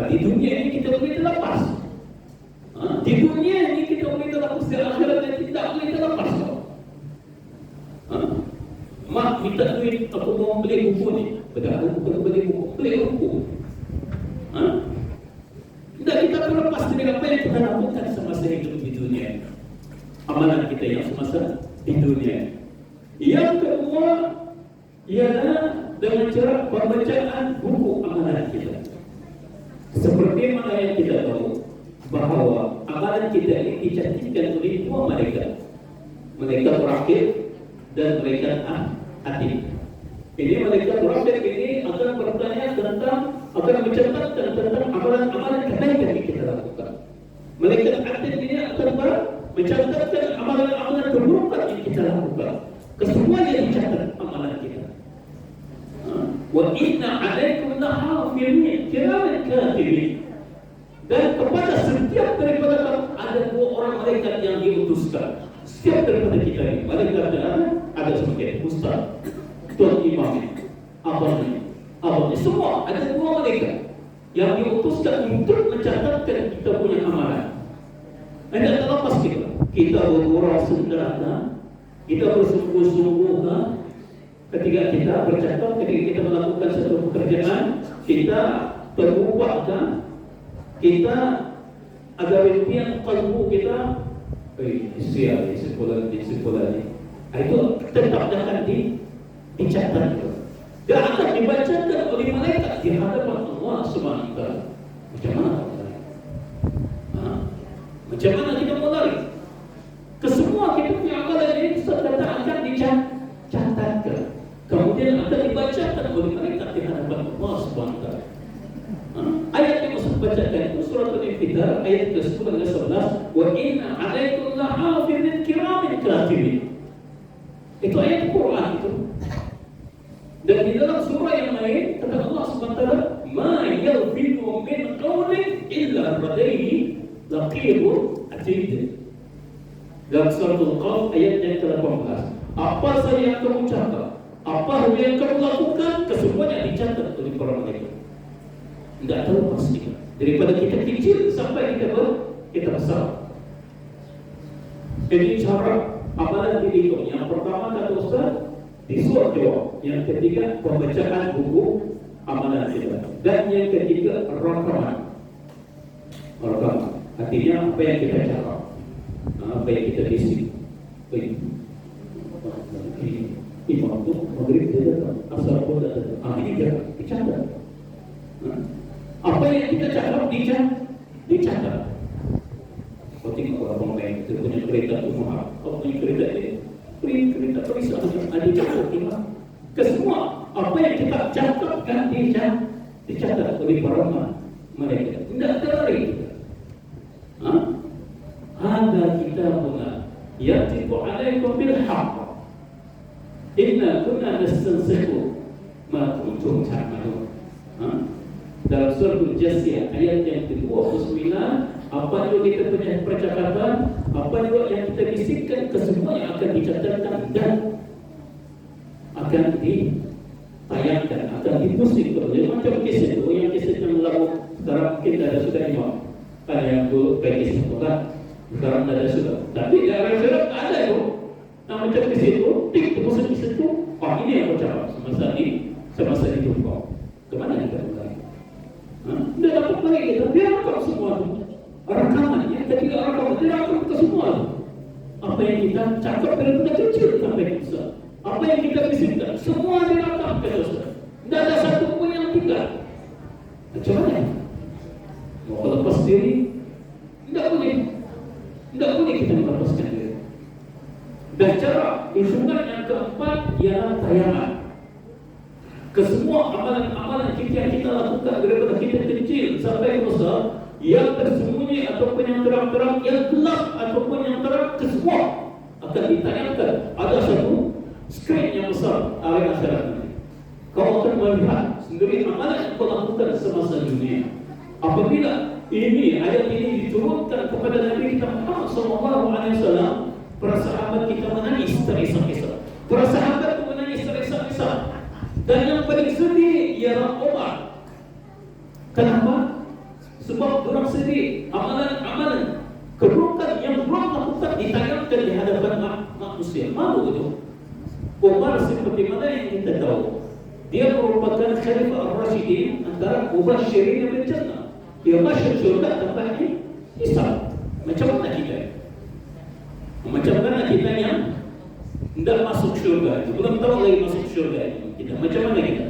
Di dunia ini kita boleh terlepas. Di dunia ini kita boleh terlepas, di akhirat nanti tidak boleh terlepas. Mak minta duit, aku mau beli buku ni. Padahal bukan beli buku, beli buku. Tidak kita terlepas dari apa yang kita lakukan semasa hidup di dunia. Amalan kita yang semasa di dunia. Yang kedua ialah dengan cara pembacaan buku amalan kita. Seperti mana yang kita tahu bahawa amalan kita ini dicantikkan oleh dua malaikat, malaikat terakhir dan malaikat atid. Ini malaikat terakhir ini akan bertanya tentang, akan mencatatkan tentang amalan-amalan kebaikan yang kita lakukan. Malaikat atid ini akan mencatatkan amalan-amalan keburukan yang kita lakukan. Kesemuanya dicatat amalan kita. Wa inna alaikum lahafizin kiraman katibin. Dan kepada setiap daripada kamu ada dua orang malaikat yang diutuskan. Setiap daripada kita ini malaikatnya ada sebagai ustaz, tuan imam, abang, semua ada dua malaikat yang diutuskan untuk mencatatkan kita punya amalan. Anda tak lepas kita bergurau sederhana, kita bersungguh-sungguh ketika kita bercakap, ketika kita melakukan satu pekerjaan, kita terubahkan, kita ada impian kalbu kita, siap sekolah ni, itu tetap akan dicatat dan akan dibacakan oleh malaikat di hadapan Allah Subhanahu wa taala. Macam mana? Macam mana kita mau lari? Kesemua kita punya amalan ini serta akan dicatatkan. Kemudian akan dibacakan oleh malaikat di hadapan Allah Subhanahu wa taala. Ayat yang saya bacakan itu surah Al-Infitar ayat ke-10 dan ke-11, wa inna 'alaikum lahafizin kiramin katibin. Itu ayat Quran itu. Dan di dalam surah yang lain kata Allah Subhanahu wa taala, ma yalfizu min qawlin illa ladayhi raqibun atid. Dalam surah Al-Qaf ayat yang ke-18, apa saja yang kamu cakap, apa yang kamu lakukan, kesemuanya dicatat oleh para malaikat. Tidak tahu pasti daripada kita kecil sampai kita besar. Jadi cara amalan dihitung. Yang pertama kata Ustaz, disuruh jawab. Yang ketiga pembacaan buku amalan kita. Dan yang ketiga rakaman. Artinya apa yang kita cakap, apa yang kita bisik. Imam itu maghrib dia datang, asar pun datang. Ini dia dicatat. Apa yang kita cakap dicatat. Kau tengok orang lain, dia punya kereta tu mahal. Kau punya kereta ni, kereta perisa ada jatuh tinggal. Kesemua apa yang kita cakapkan dicatat oleh para mereka. Tidak terlari kita. Ada kita punya yatiqu alaikum bil haqq. Inna kunna nastansikhu ma kuntum ta'malun. Dalam surah Al-Jasiyah ayat yang ke-29, apa juga kita punya percakapan, apa juga yang kita bisikkan, kesemuanya akan dicatatkan dan akan ditayangkan, akan dipusing. Macam kisah itu, yang kisah yang lalu sekarang mungkin ada sudah imam. Kan yang dulu kayak kisah itu kan, sekarang ada sudah. Tapi di Arab ada itu. Nah macam kisah itu, tik pusing kisah itu. Ini yang aku cakap semasa hidup kau. Kemana kita mulai? Dia dapat lagi kita, dia rakam semua itu. Rekamannya, ketika rakam, dia rakam ke semua itu. Apa yang kita cakap dari kecil sampai besar. Apa yang kita bisikkan, semua dia rakam ke besar. Tidak ada satu pun yang tinggal. Macam mana? Mau lepas diri? Tidak boleh. Tidak boleh kita melepaskan diri. Dan cara hitungan yang keempat ialah tayangan. Kesemua amalan-amalan yang kita lakukan daripada kita kecil sampai besar, yang tersembunyi ataupun yang terang-terang, yang gelap ataupun yang terang, kesemua akan ditayangkan. Ada satu skrin yang besar hari akhirat nanti. Kau akan melihat sendiri amalan yang kau lakukan semasa dunia. Apabila ayat ini diturunkan kepada Nabi kita Muhammad SAW, para sahabat kita menangis terisak-isak. Para sahabat menangis terisak-isak. Dan yang paling sedih ialah Umar. Kenapa? Sebab orang sendiri amalan-amalan keburukan yang belum lakukan ditayangkan di hadapan manusia. Malu itu. Umar seperti mana yang kita tahu, dia merupakan Khalifah Ar-Rasyidin antara Mubasyirin bil Jannah. Dia masuk syurga tempatnya hisab. Macam mana kita? Macam mana kita yang tidak masuk syurga? Belum tahu lagi masuk syurga kita. Macam mana kita?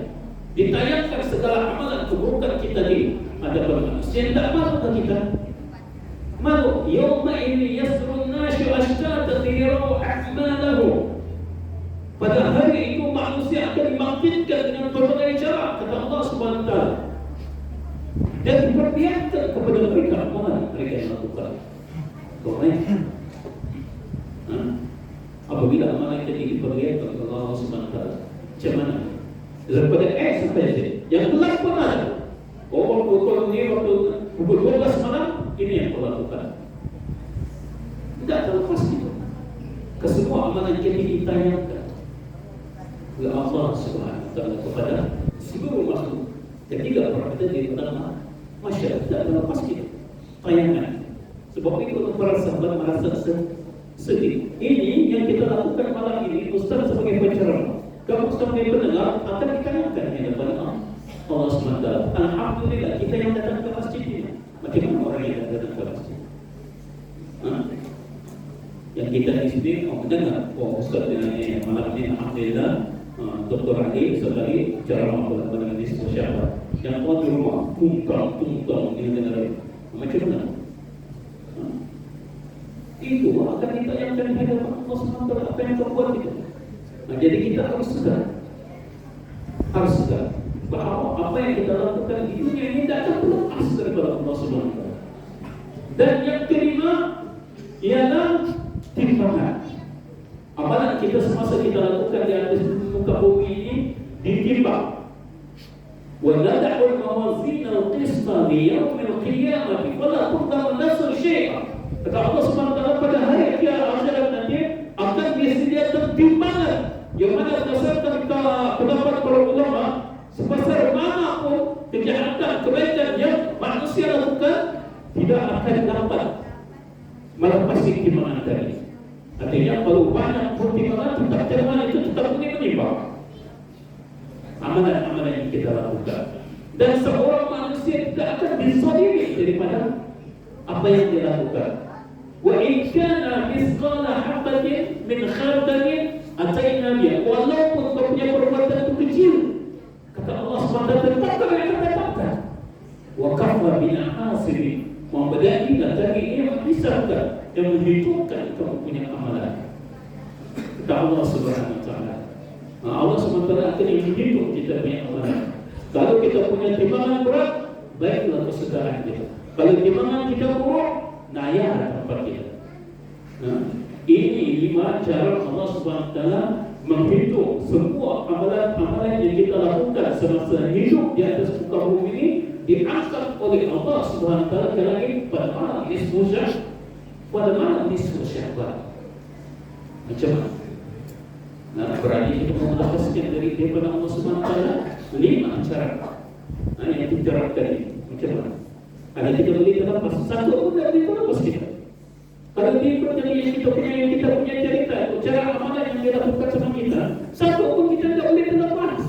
Ditayangkan segala amalan keburukan kita di hadapan manusia. Tidak malu kita? Malu. Yawma ini yasrun nasyu ashtata liyaraw a'malahum. Pada hari itu manusia akan dibangkitkan dengan berbagai cara, kata Allah Subhanahu wa taala. Dan diperlihatkan kepada mereka mana mereka yang lakukan. Boleh? Apabila amalan itu diperlihatkan kepada Allah Subhanahu wa taala, macam mana? Daripada sampai Z. Yang gelap pun ada. Pukul ni waktu pukul 12 malam ini yang kau lakukan. Tidak terlepas itu. Kesemua amalan kita ditayangkan oleh Allah Subhanahu wa taala kepada seluruh makhluk. Dan tidak pernah ada di dalam masyarakat tidak terlepas kita tayangan. Sebab itu para sahabat merasa sedih. Ini yang kita lakukan malam ini, Ustaz sebagai penceramah, kamu sebagai pendengar akan ditayangkan di hadapan Allah Subhanahu wa taala. Alhamdulillah kita yang datang ke masjid ini. Bagaimana orang yang datang ke masjid? Yang kita di sini mau mendengar, Ustaz ini malam ini alhamdulillah Dr. Ali sekali ceramah pada di siapa yang kuat di rumah tunggang ini dengar macam mana? Itu akan ditayangkan di hadapan Allah Subhanahu wa taala apa yang kau buat itu. Jadi kita harus sedar bahawa apa yang kita lakukan di dunia ini tidak akan terlepas daripada Allah Subhanahu wa taala. Dan yang kelima ialah timbangan. Amalan kita semasa kita lakukan di atas muka bumi ini ditimbang. Wa nad'u al-mawazin al-qista li yawm al-qiyamah fala tudam nafsun syai'a. Kata Allah Subhanahu wa taala pada hari akhirat nanti akan disediakan timbangan yang mana berdasarkan pendapat para ulama sebesar mana pun kejahatan kebaikan yang manusia lakukan tidak akan dapat melepasi timbangan tadi. Artinya kalau banyak pertimbangan tetap timbangan itu tetap menimbang amalan-amalan yang kita lakukan. Dan seorang manusia tidak akan dizalimi daripada apa yang dia lakukan. Wa in kana misqala habatin min khardalin ataina biha. Walaupun kau punya perbuatan itu kecil, kata Allah SWT tetap kami akan dapatkan. Wa kafa bina hasibin. Membedailah tadi yang hisabkan, yang menghitungkan kamu punya amalan. Kata Allah Subhanahu wa taala. Allah SWT akan menghitung kita punya amalan. Kalau kita punya timbangan berat, baiklah kesedaran kita. Kalau timbangan kita buruk, naya tempat kita. Ini 5 cara Allah Subhanahu wa taala menghitung semua amalan-amalan yang kita lakukan semasa hidup di atas muka bumi ini, diangkat oleh Allah Subhanahu wa taala ke langit pada malam nisfu Sya'ban. Pada malam nisfu Sya'ban. Macam mana? Berani kita melepaskan dari daripada Allah Subhanahu wa taala 5 cara. Yang diterapkan ini. Macam mana? Ada kita boleh terlepas satu pun dari terlepas kita. Kalau diikut yang kita punya cerita, cara amalan yang dia lakukan sama kita, satu pun kita tidak boleh terlepas.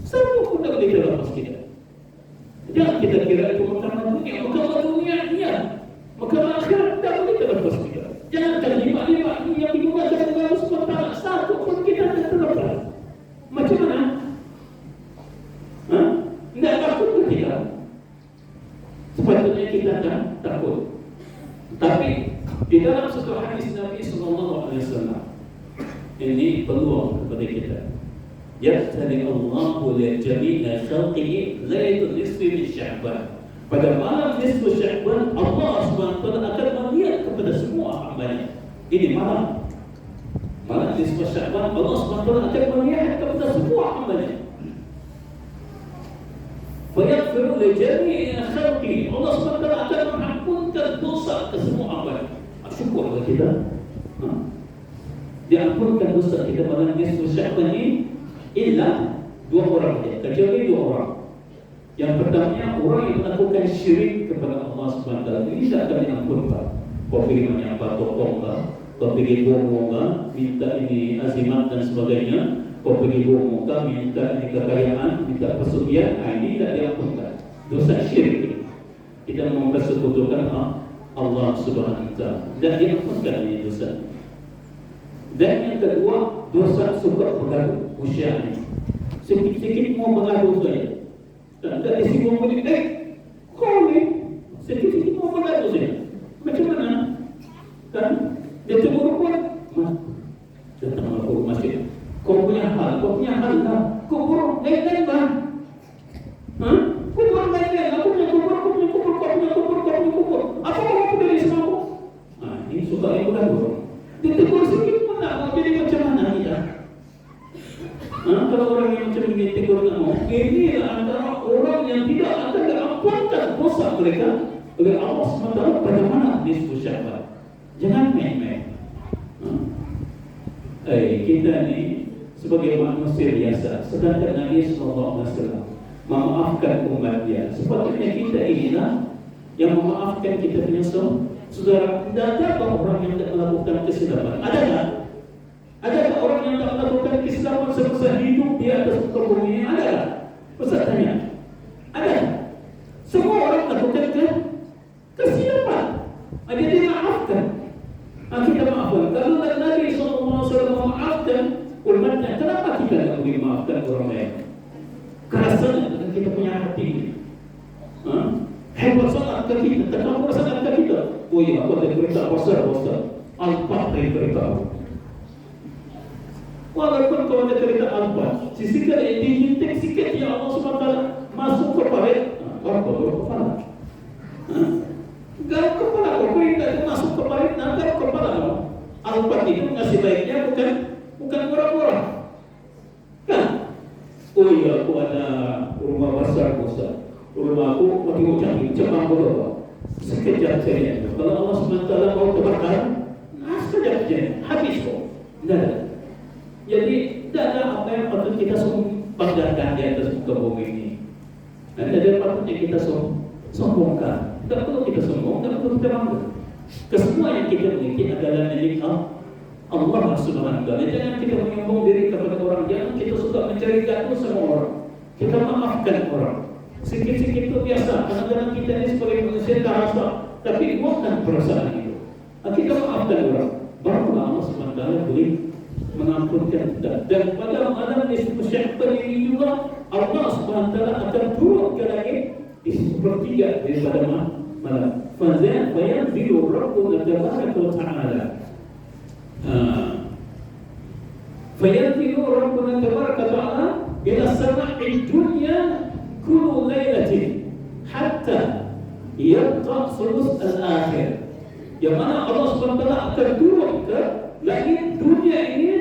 Satu pun tidak boleh terlepas kita. Jangan kita kira itu mahkamah dunia, iya. Mahkamah akhirat tidak boleh terlepas kita. Jangan lima ini yang digunakan oleh Allah Subhanahu wa taala, satu pun kita tidak terlepas. Macam mana? Tidak takut ke kita? Sepatutnya kita takut. Tapi di dalam satu hadis Nabi sallallahu alaihi wasallam ini peluang kepada kita. Yahtali Allahu li jami'i khalqihi lailatul nisfi min Sya'ban. Pada malam nisfu Sya'ban Allah Subhanahu wa taala akan melihat kepada semua hamba-Nya. Ini malam nisfu Sya'ban Allah Subhanahu wa taala akan melihat kepada semua hamba-Nya. Fayaghfiru li jami'i khalqihi. Allah Subhanahu wa taala akan mengampunkan dosa ke semua hamba-Nya. Syukurlah kita. Diampunkan dosa kita pada nisfu Sya'ban ini illa 2 orang saja, kecuali 2 orang. Yang pertamanya, orang yang melakukan syirik kepada Allah SWT ini tidak akan diampunkan. Kau pergi menyapa tokong lah, kau pergi bohong lah, minta ini azimat dan sebagainya. Kau pergi bohong lah, minta ini kekayaan, minta pesugihan. Ini tidak diampunkan. Dosa syirik. Kita mempersekutukan Allah Subhanahu Wa Taala. Dan diampunkan ini dosa. Dan yang kedua, dosa suka bergaduh, usia ini. Sikit-sikit mau bergaduh saja. Dan dari si orang ini, kau ni, sedikit mau bergaduh saja. Macam mana? Kan? Dia tegur pun, datang aku masjid. Kau punya hal lah. Kau buruk, lain bang. Kau buruk lain. Aku punya kubur. Apa kau dari semua aku? Ini suka yang bergaduh. Dia tegur sedikit pun tak mau jadi macam mana kita? Kalau orang yang macam ini tegur kamu, ini antara orang yang tidak akan diampunkan dosa mereka oleh Allah SWT pada mana nisfu Sya'ban. Jangan main-main. Kita ni sebagai manusia biasa, sedangkan Nabi SAW memaafkan umat dia. Sepatutnya kita inilah yang memaafkan kita punya saudara. Tidak ada orang yang tidak melakukan kesilapan. Adakah orang yang tak melakukan kesilapan semasa hidup di atas muka bumi? Adakah? Ustaz tanya. Ada? Semua orang melakukan kesilapan. Dia dimaafkan. Kita maafkan. Kalau Nabi SAW memaafkan umatnya, kenapa kita tidak boleh maafkan orang lain? Kerasanya dengan kita punya hati. Hebat sangat kita, terkampur sangat kita. Oh iya, aku ada berita besar. Al-Fatihah dari berita. Walaupun kau ada cerita Al-Fatihah, sikit dihintik sikit ya Allah SWT masuk ke parit, orang baru kepala. Garuk kepala, kau perintah itu masuk ke parit, nanti kepala. Al-Fatihah itu ngasih baiknya bukan murah-murah. Kan? Oh iya, aku ada rumah besar. Rumah aku tengok canggih, cemang bodoh. Sekejap saja. Kalau Allah SWT mau terbakar, sekejap saja, habis kok. Tidak ada. Jadi tidak ada apa yang patut kita banggakan di atas muka bumi ini. Dan ada yang patutnya kita sombongkan. Tidak perlu kita sombong, tidak perlu kita bangga. Kesemua yang kita miliki adalah milik Allah Subhanahu Wa Taala. Jangan kita menyombong diri kepada orang. Jangan kita suka mencari gaduh sama orang. Kita maafkan orang. Sikit-sikit itu biasa. Kadang-kadang kita ini sebagai manusia tak rasa, tapi bukan perasaan itu. Kita maafkan orang. Barulah Allah Subhanahu Wa Taala boleh mengampunkan kita. Dan pada malam nisfu Sya'ban ini juga Allah Subhanahu Wa Taala akan turun ke langit di sepertiga daripada malam. Fayanzilu Rabbuna Tabaraka wa Ta'ala. Fayanzilu Rabbuna Tabaraka wa Ta'ala ila sama'i dunya kullu lailatin hatta yabqa sulus al-akhir. Yang mana Allah Subhanahu Wa Taala akan turun ke langit dunia ini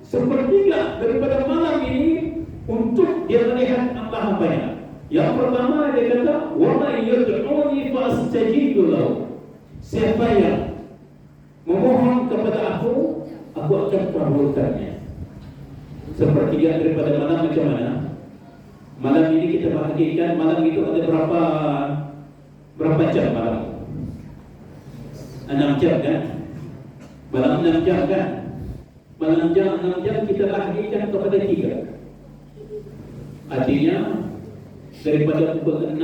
sepertiga daripada malam ini untuk dia melihat apa-apanya. Yang pertama dia kata, wa man yad'uni fa astajibu lahu. Siapa yang memohon kepada aku akan kabulkannya. Sepertiga daripada malam macam mana? Malam ini kita bahagikan, malam itu ada berapa jam malam? 6 jam kan? Malam 6 jam kan? Malam 6 jam kita bahagikan kepada 3. Artinya daripada pukul 6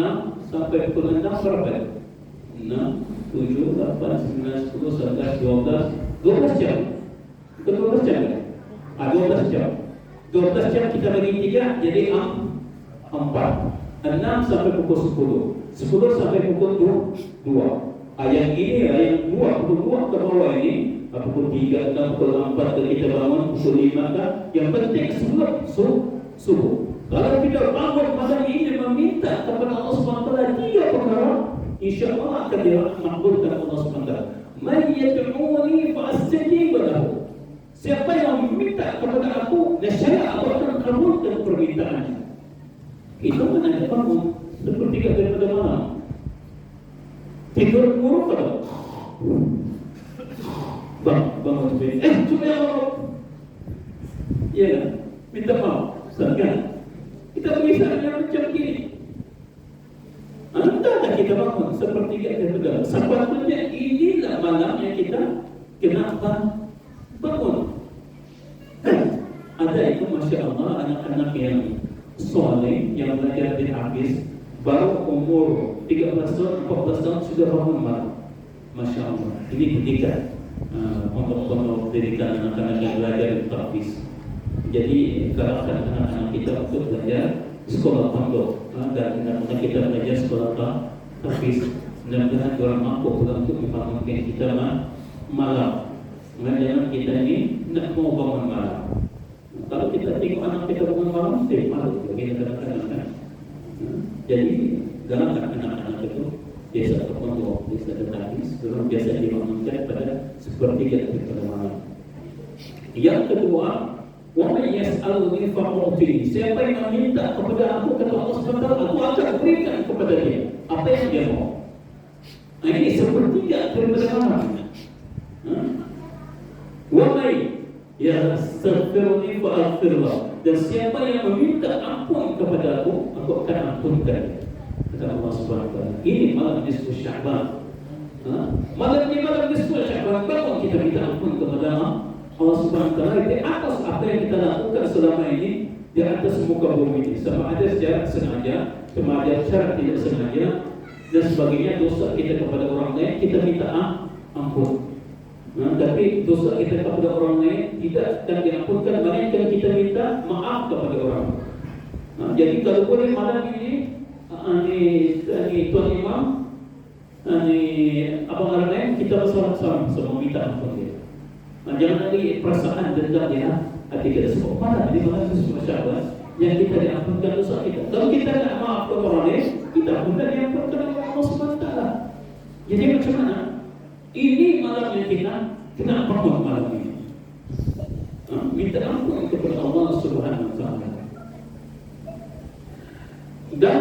sampai pukul 6 berapa? 6, 7, 8, 9, 10, 11, 12 jam. Betul 12 jam kan? 12 jam. 12 jam kita bagi 3 jadi 4. 6 sampai pukul 10. 10 sampai pukul 2. Yang ini yang 2 ke bawah ini pukul 3, 6, pukul 4 kita bangun, pukul 5 kan? Yang penting sebelum subuh. Kalau kita bangun malam ini meminta kepada Allah SWT 3 perkara, insya-Allah akan dimakbulkan Allah SWT. Man yad'uni fa astajib lahu. Siapa yang meminta kepada aku, nescaya aku akan kabulkan permintaannya. Itu mana bangun sepertiga daripada malam. Tidur buruk atau bangun sebentar. Cuma yang ya, minta maaf. Kan? Kita bisa yang macam gini. Anda kita bangun sepertiga kedua. Sepatutnya inilah malam yang kita kena bangun. Ada itu Masya Allah anak-anak yang soleh yang belajar di Hafiz baru umur 13 tahun, 14 tahun sudah bangun malam. Masya Allah. Ini pendidikan untuk pendidikan anak-anak yang belajar di Hafiz. Jadi kalau anak-anak kita untuk belajar sekolah pondok dan anak-anak kita belajar sekolah Hafiz, mudah-mudahan orang mampu untuk membangunkan kita malam. Jangan kita ini nak mau bangun malam. Kalau kita tengok anak kita bangun malam, dia malu bagi kadang-kadang kan. Jadi dalam anak-anak itu biasa terpondok, biasa tertangis, orang biasa dibangunkan pada sepertiga pada malam. Yang kedua, wa may yas'aluni fa'u'tihi. Siapa yang meminta kepada aku, kata Allah SWT, aku akan berikan kepada dia apa yang dia mau. Ini sepertiga daripada malam. Wa may yastaghfiruni fa'aghfirlah. Dan siapa yang meminta ampun kepada aku akan ampunkan. Kata Allah SWT. Ini malam nisfu Sya'ban. Malam nisfu Sya'ban, bangun kita minta ampun kepada Allah Subhanahu wa taala di atas apa yang kita lakukan selama ini di atas muka bumi ini, sama ada secara sengaja, sama ada secara tidak sengaja dan sebagainya. Dosa kita kepada orang lain kita minta ampun. Tapi dosa kita kepada orang lain tidak akan diampunkan melainkan kita minta maaf kepada orang. Jadi kalau boleh malam ini Tuan Imam, abang lain kita bersorak-sorak semua minta ampun dia. Jangan lagi perasaan dendam di hati kita. Sebab malam ini malam itu Sya'ban yang kita diampunkan dosa kita. Kalau kita tidak maaf kepada orang lain, kita pun tidak diampunkan oleh Allah SWT. Jadi macam mana? Ini malam yang kita kena bangun malam ini. Minta ampun kepada Allah Subhanahu wa taala. Dan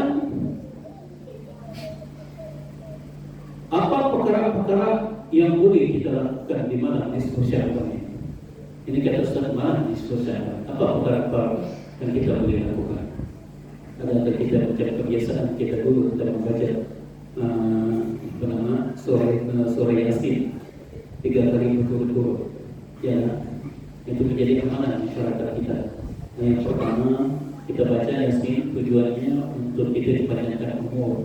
apa perkara-perkara yang boleh kita lakukan di malam nisfu Sya'ban ini? Ini kata Ustaz, malam nisfu Sya'ban. Apa perkara-perkara yang kita boleh lakukan? Ada kita macam kebiasaan kita dulu kita membaca surah Yasin 3 kali berturut-turut. Ya, itu menjadi amanah masyarakat kita. Yang pertama kita baca Yasin tujuannya untuk kita dipanjangkan umur.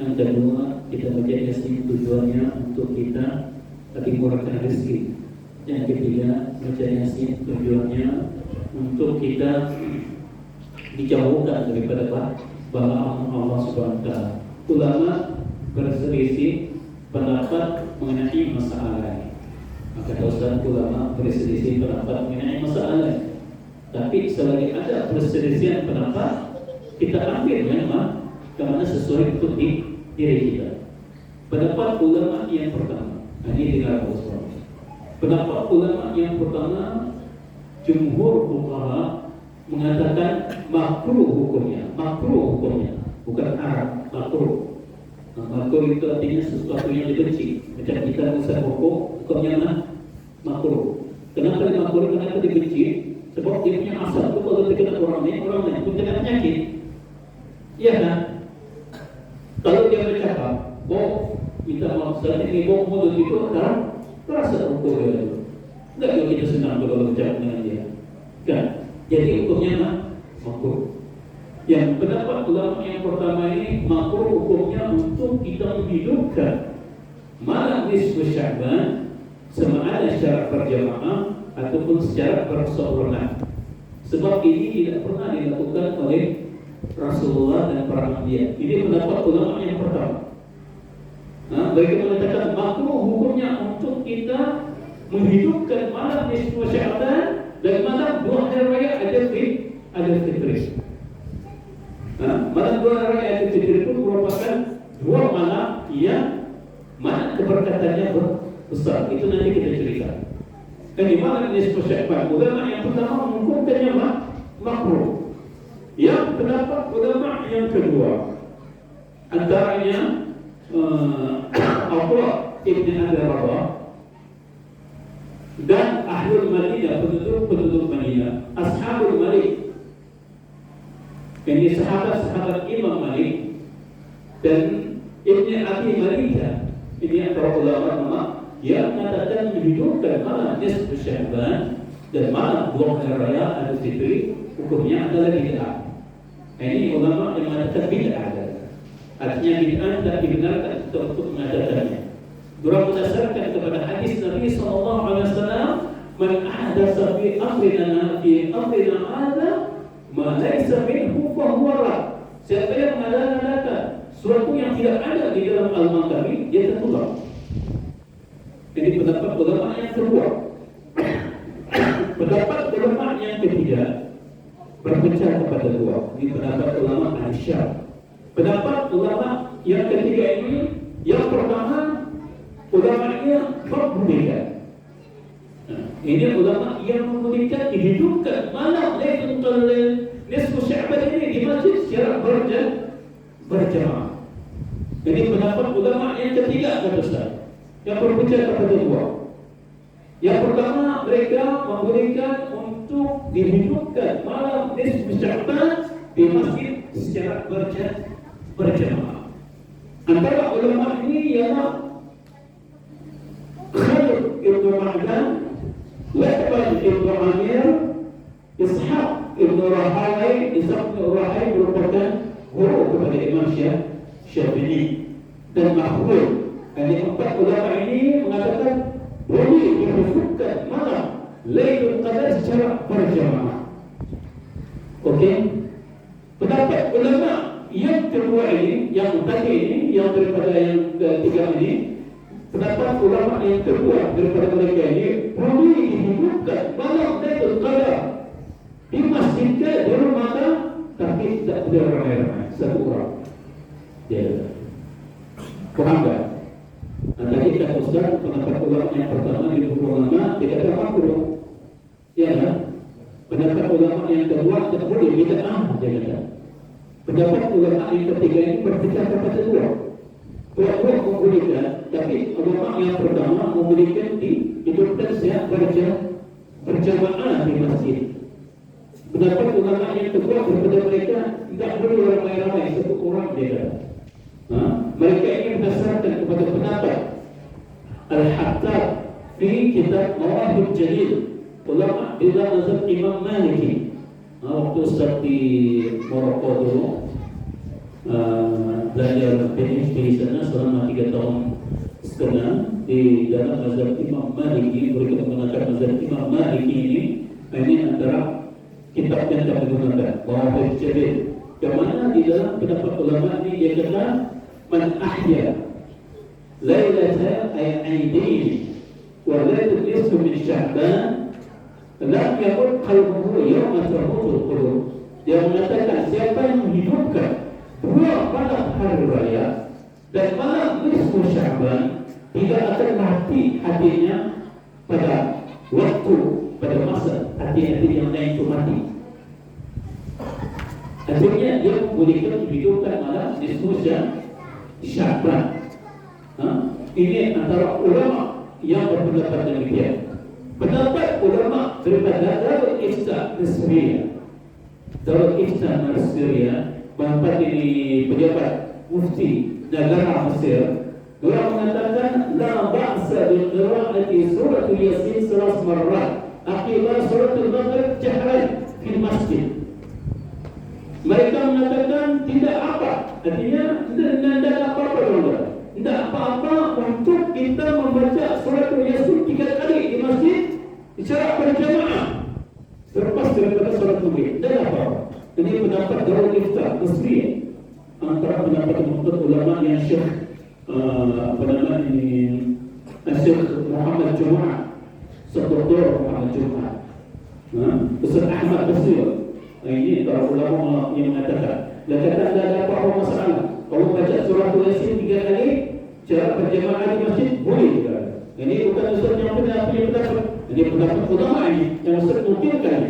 Yang kedua kita baca Yasin tujuannya untuk kita dimurahkan rezeki. Yang ketiga baca Yasin tujuannya untuk kita dijauhkan daripada bala Allah Subhanahu wa taala. Ulama berselisih pendapat mengenai masalah ini. Maka Ustaz, ulama berselisih pendapat mengenai masalah ini. Tapi selagi ada perselisihan pendapat, kita ambil memang kemana sesuai untuk diri kita. Pendapat ulama yang pertama, ini dengar Ustaz. Pendapat ulama yang pertama, jumhur fuqaha mengatakan makruh hukumnya, bukan haram, makruh. Makruh itu artinya sesuatu yang dibenci. Macam kita usah rokok, hukumnya makruh. Kenapa makruh? Kenapa dibenci? Sebab dia punya asal itu kalau terkena orang lain pun kena penyakit. Iya kan? Kalau dia bercakap, minta maaf saat ini, mulut itu kan terasa rokok dia itu. Tidak kalau kita senang kalau bercakap dengan dia. Kan? Jadi hukumnya makruh. Yang pendapat ulama yang pertama ini makruh hukumnya untuk kita menghidupkan malam nisfu Sya'ban sama ada secara berjamaah ataupun secara berseorangan. Sebab ini tidak pernah dilakukan oleh Rasulullah dan para nabi. Ini pendapat ulama yang pertama. Mereka mengatakan makruh hukumnya untuk kita menghidupkan malam nisfu Sya'ban dan malam 2 hari raya Aidilfitri. Malam 2 hari raya Aidilfitri itu merupakan 2 malam yang mana keberkatannya besar. Itu nanti kita cerita. Dan di malam nisfu Sya'ban, ulama yang pertama menghukumkannya makruh. Yang pendapat ulama yang kedua antaranya Abdullah ibn Abi Rabah dan Ahlul Madinah, penduduk Madinah, Ashabul Malik. Ini sahabat-sahabat Imam Malik Dan Ibn Abi Malika ini antara ulama yang mengatakan menghidupkan malam nisfu Sya'ban dan malam 2 hari raya Idul Fitri hukumnya adalah bid'ah. Ini ulama yang mengatakan bid'ah adalah. Artinya bid'ah tidak dibenarkan untuk mengadakannya. Mereka berdasarkan kepada hadis Nabi SAW, "Man ahdatsa fi amrina hadza ma laysa minhu fa huwa rad." Siapa yang mengadakan sesuatu yang tidak ada di dalam agama kami, dia tertolak. Ini pendapat ulama yang kedua. Pendapat ulama yang ketiga berpecah kepada dua. Ini pendapat ulama Aisyah. Pendapat ulama yang ketiga ini, yang pertama ulamanya berbeda. Ini ulama yang membolehkan dihidupkan malam Lailatul Nisfu Sya'ban ini di masjid secara berjamaah. Ini pendapat ulama yang ketiga kata Ustaz, yang berpecah kepada dua. Yang pertama, mereka membolehkan untuk dihidupkan malam Nisfu Sya'ban di masjid secara berjamaah. Antara ulama ini ialah Khalid Ibn Ma'dan, Lakbad Ibn Amir, Ishaq Ibn Rahawai. Ishaq Ibn Rahawai merupakan guru kepada Imam Syafi'i dan Mahmud. Jadi 4 ulama ini mengatakan boleh dihidupkan malam Lailatul Qadar secara berjamaah. Okey. Pendapat ulama yang kedua ini, yang tadi ini, yang daripada yang ketiga ini, pendapat ulama yang kedua daripada mereka ini boleh dihidupkan malam Lailatul Qadar di masjid ke di rumah, tapi tidak boleh ramai-ramai, satu orang. Ya. Faham tak? Tadi kata Ustaz, pendapat ulama yang pertama di buku ulama tidak ada makruh. Ya kan? Pendapat ulama yang kedua tidak boleh, bid'ah dia kata. Pendapat ulama yang ketiga ini berpecah kepada dua. Dua membolehkan, tapi ulama yang pertama membolehkan dihidupkan secara berjamaah di masjid. Pendapat ulama yang kedua kepada mereka tidak boleh ramai-ramai, satu orang dia kata. Mereka ini berdasarkan kepada pendapat Al-Hattab fi kitab Mawahib Jalil, ulama di dalam mazhab Imam Maliki. Waktu Ustaz di Morocco dulu belajar PhD di sana selama 3 tahun setengah di dalam mazhab Imam Maliki. Mereka mengatakan mazhab Imam Maliki ini antara kitab yang kami gunakan, Mawahib Jalil. Yang mana di dalam pendapat ulama ini dia kata, "Man ahya lailata aidin wa lailatul nisfu min Sya'ban lam yakun qalbuhu yawma tamutul qulub." Dia mengatakan siapa yang menghidupkan 2 malam hari raya dan malam nisfu Sya'ban, tidak akan mati hatinya pada masa hati-hati yang lain itu mati. Akhirnya dia membolehkan dihidupkan malam nisfu Sya'ban. Ini antara ulama yang berpendapat demikian. Pendapat ulama daripada Darul Ifta Nasiriyah. Darul Ifta Nasiriyah, bangsa ini pejabat mufti negara Mesir. Dia mengatakan la ba'sa bi qira'ati surah Yasin 3 marrat aqiba surah Al-Maghrib jahran di masjid. Mereka mengatakan tidak apa, artinya tidak apa-apa saudara. Tidak apa-apa untuk kita membaca surah Yasin 3 kali di masjid secara berjamaah selepas daripada solat maghrib. Tidak apa-apa. Ini pendapat Darul Ifta Nasiriyah. Antara pendapat ulama yang Syekh Syekh Muhammad Jumaat, Dr. Muhammad Jumaat, Ustaz Ahmad Basir. Ini para ulama yang mengatakan, tidak ada apa-apa masalah. Kalau baca surah Yasin 3 kali cara berjamaah di masjid boleh juga. Ini bukan Ustaz yang benar, ini pendapat ulama ini yang Ustaz mungkinkan.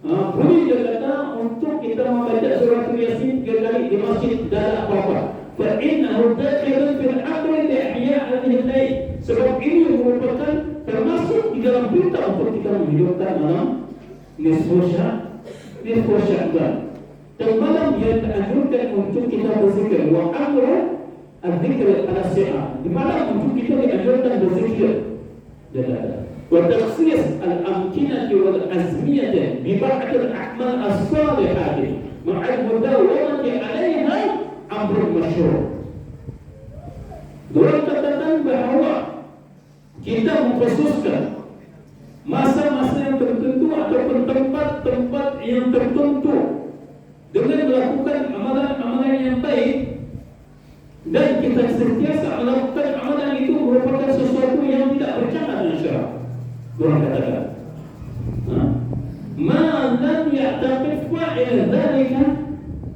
Boleh dia kata untuk kita membaca surah Yasin 3 kali di masjid tidak ada apa-apa. Fa'innahu dakhilun fil amri li'ihya' hadhihi al-lail. Sebab ini merupakan termasuk di dalam perintah untuk kita menghidupkan malam nisfu Sya'ban. Dan malam yang dianjurkan untuk kita berzikir. Wa amru al-zikr al-si'ah. Di malam untuk kita dianjurkan berzikir. وتخصيص الأمكنة والأزمية ببعض الأعمال الصالحة مع المداومة عليها أمر مشروع. Dua katakan bahawa kita mengkhususkan masa-masa yang tertentu ataupun tempat-tempat yang tertentu dengan melakukan amalan-amalan yang baik, dan kita sentiasa melakukan amalan itu merupakan sesuatu yang tidak bercanggah dengan syarak. Orang katakan, ma lam ya'taqid fa'il dzalika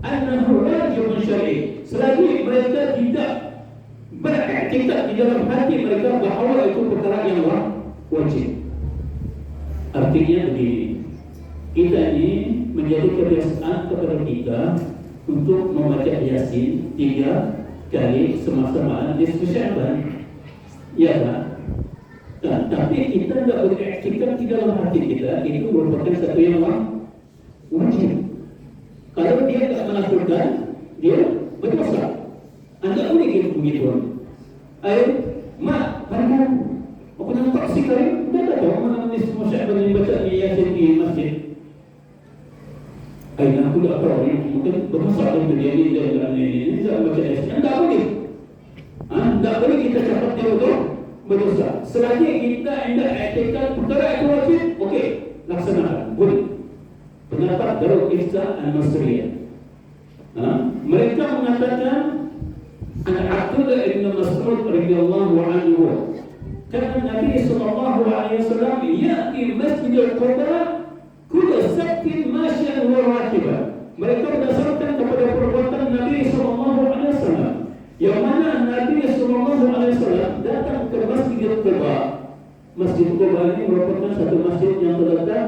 annahu wajibun syar'i. Selagi mereka tidak beriktikad di dalam hati mereka bahawa itu perkara yang wajib. Artinya begini, kita ini menjadi kebiasaan kepada kita untuk membaca Yasin 3 kali semasa malam di Sya'ban, ya kan? Nah, tapi kita tidak beriktikad di dalam hati kita itu merupakan satu yang wajib. Kalau dia tidak melakukan, dia berdosa. Anda boleh gitu begitu. Ayo, mak, mana? Aku nampak si Karim, dia tak tahu mana ni semua Sya'ban yang baca Yasin di masjid. Aku tak tahu, mungkin bermasalah dengan dia ni dan ini tak baca Yasin. Tak boleh. Tak boleh kita cakap dia betul berdosa. Selagi kita hendak iktikad perkara itu wajib, okey, laksanakan. Boleh. Pendapat Darul Ifta Al-Masriyah. Mereka mengatakan Abdullah ibn Mas'ud radhiyallahu anhu, kata Nabi sallallahu alaihi wasallam, ya'ti Masjidil Quba kullu sabtin masyan wa rakiban. Mereka berdasarkan kepada perbuatan Nabi sallallahu alaihi wasallam, yang mana Nabi sallallahu alaihi wasallam datang ke Masjidil Quba. Masjid Quba ini merupakan satu masjid yang terletak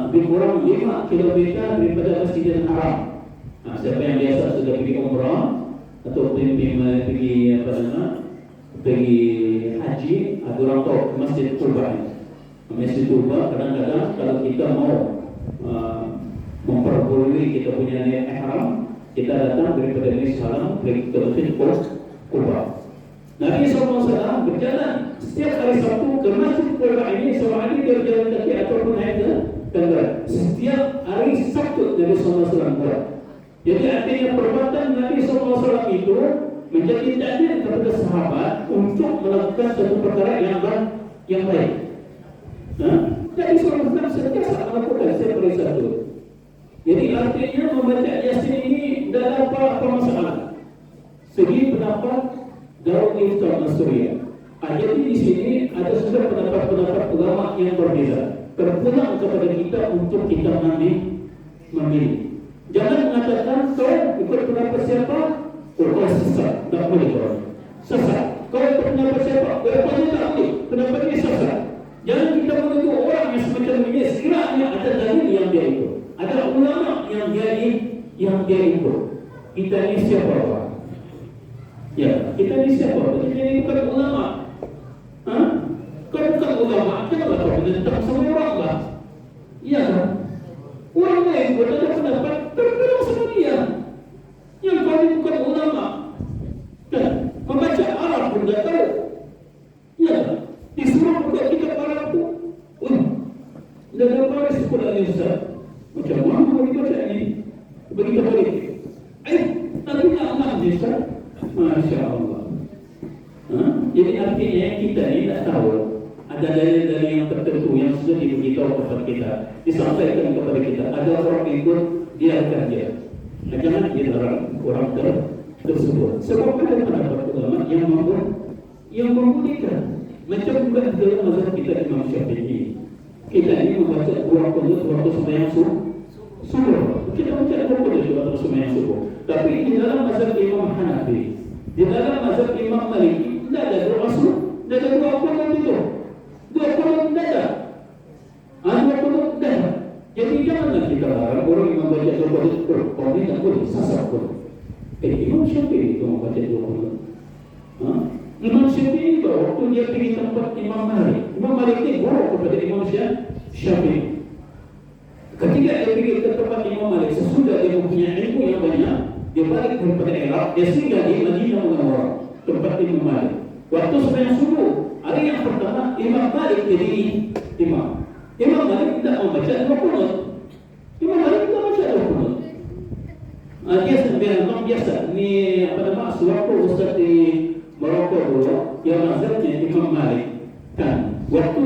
lebih kurang 5 km daripada Masjidil Haram. Siapa yang biasa sudah pergi umrah atau pergi haji, orang tahu Masjid Quba ini. Masjid Quba kadang-kadang kalau kita mau memperboleh kita punya niat ihram, kita datang daripada Salam pergi ke Masjid Quba. Nabi SAW berjalan setiap hari Sabtu ke Masjid Quba ini, sama ada dia berjalan kaki ataupun naik ke kendaraan. Setiap hari Sabtu Nabi SAW buat. Jadi artinya perbuatan Nabi SAW itu menjadi dalil kepada sahabat untuk melakukan satu perkara yang baik. Nabi SAW sentiasa melakukan setiap hari Sabtu. Jadi artinya membaca Yasin ini tidak ada apa masalah. Segi pendapat Darul Ifta Al-Masriyah. Jadi di sini ada sudah pendapat-pendapat ulama yang berbeza. Terpulang kepada kita untuk kita memilih. Jangan mengatakan kau ikut pendapat siapa, kau sesat, tak boleh kau sesat. Kau ikut pendapat siapa, kau tak boleh, pendapat ini sesat. Jangan kita menuduh orang yang semacam ini. Sekiranya ada dalil yang dia ikut, ada ulama yang dia ikut. Kita ini siapa? Ya, kita ini siapa? Kita ini bukan ulama. Kau bukan ulama, kenapa kau menentang semua orang lah? Ya kan? Orang lain buat ada pendapat berbeda sama dia. Yang paling bukan ulama, kan? Membaca Arab pun tak tahu. Ya, disuruh buka kitab Arab tu. Dah berapa sekolah ni Ustaz? Macam mana boleh baca ni? Begitu boleh. Tapi nak ni Ustaz? Masya Allah. Jadi artinya kita ni tak tahu. Ada dalil-dalil yang tertentu yang sudah diberitahu kepada kita, disampaikan kepada kita. Ada orang ikut, dia akan dia. Jangan dia orang tersebut. Sebab ada pendapat ulama yang membolehkan. Macam bukan dalam mazhab kita Imam Syafi'i. Kita ini membaca 2 waktu sembahyang subuh. Kita baca 2 waktu sembahyang subuh. Tapi di dalam mazhab Imam Hanafi, di dalam mazhab Imam Maliki, tidak ada doa subuh, tidak ada doa apa itu. 2 waktu tidak ada. 2 waktu tidak ada. Jadi janganlah kita larang orang yang membaca 2 waktu subuh. Kalau dia tak boleh, sasar pun. Imam Syafi'i itu membaca 2 waktu. Imam Syafi'i itu waktu dia pergi tempat Imam Malik. Imam Malik ini guru kepada Imam Syafi'i. Ketika dia pergi ke tempat Imam Malik, sesudah dia mempunyai ilmu yang banyak, dia balik kepada Iraq, dia singgah di Madinah Munawwarah, tempat Imam Malik. Waktu sembahyang subuh, hari yang pertama Imam Malik jadi imam. Imam Malik tidak membaca dua qunut. Imam Malik tidak baca dua qunut. Dia sembahyang biasa. Ini apa nama? Sewaktu Ustaz di Maroko dulu, yang mazhabnya Imam Malik. Kan, waktu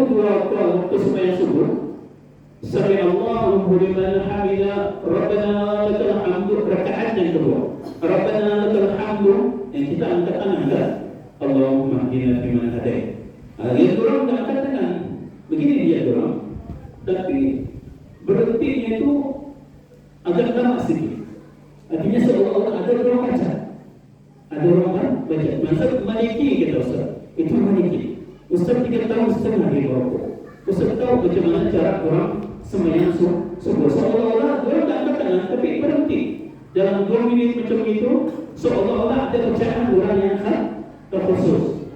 sembahyang subuh, Sami Allahu liman hamida, Rabbana lakal hamdu, rakaat yang kedua. Rabbana lakal hamdu, yang kita angkat tangan kan? Allahumma hdina fiman hadait. Dia dorong tak angkat tangan. Begini dia dorong. Tapi berhentinya itu agak lama sedikit. Artinya seolah-olah ada orang baca. Ada orang baca. Mazhab Maliki kita Ustaz. Itu Maliki. Ustaz 3 tahun setengah di Maroko. Ustaz tahu macam mana cara orang sembahyang subuh. Seolah-olah orang tak angkat tangan tapi berhenti. Dalam 2 minit macam itu, seolah-olah ada bacaan orang yang terkhusus.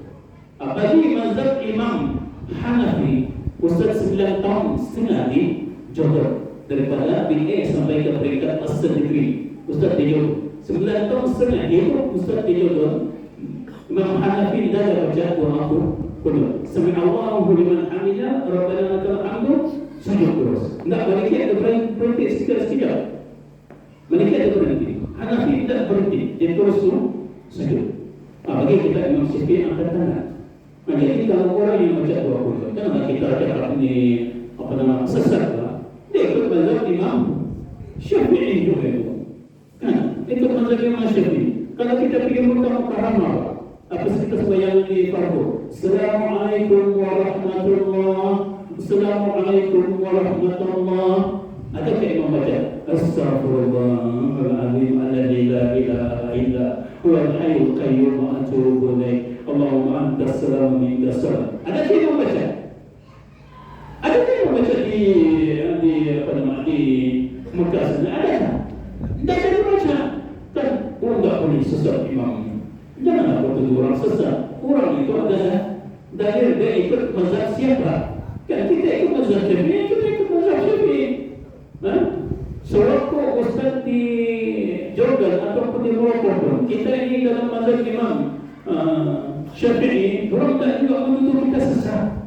Bagi mazhab Imam Hanafi, Ustaz 9 tahun setengah di Jordan, daripada BA sampai ke peringkat Master Degree. Ustaz di Jordan 9 tahun setengah hidup Ustaz di Jordan. Imam Hanafi dah baca doa aku kudu Sami Allahu liman hamida, Rabbana lakal hamdu, sujud terus. Tidak berhenti, ada berhenti sekejap. Mereka ada berhenti. Hanafi tidak berhenti, dia terus sujud. Bagi kita Imam Syafi'i angkat tangan. Jadi kalau orang yang baca doa kudu, janganlah kita cakap ini apa nama sesat lah. Dia ikut mazhab Imam Syafi'i juga itu. Kan? Ikut mazhab Imam Syafi'i. Kalau kita pergi Mekah ramah, apa kita sembahyang di fardu? Assalamualaikum warahmatullahi. Assalamualaikum warahmatullahi. Ada ke Imam baca? Astaghfirullahaladzim alladzi la ilaha illa huwal hayyul qayyum wa atubu ilaih. Allahumma antas salam minka salam. Ada ke Imam baca? Ada ke Imam baca di apa nama di Mekah sana? Ada tak? Tidak ada baca. Kan enggak boleh sesat imam. Janganlah bertuduh orang sesat. Orang itu adalah dalil dia ikut mazhab siapa? Kan kita ikut mazhab Syafi'i, kita ikut mazhab Syafi'i. Sewaktu Ustaz di Jordan ataupun di Maroko pun, kita ini dalam mazhab Imam Syafi'i, orang tak juga menuduh kita sesat.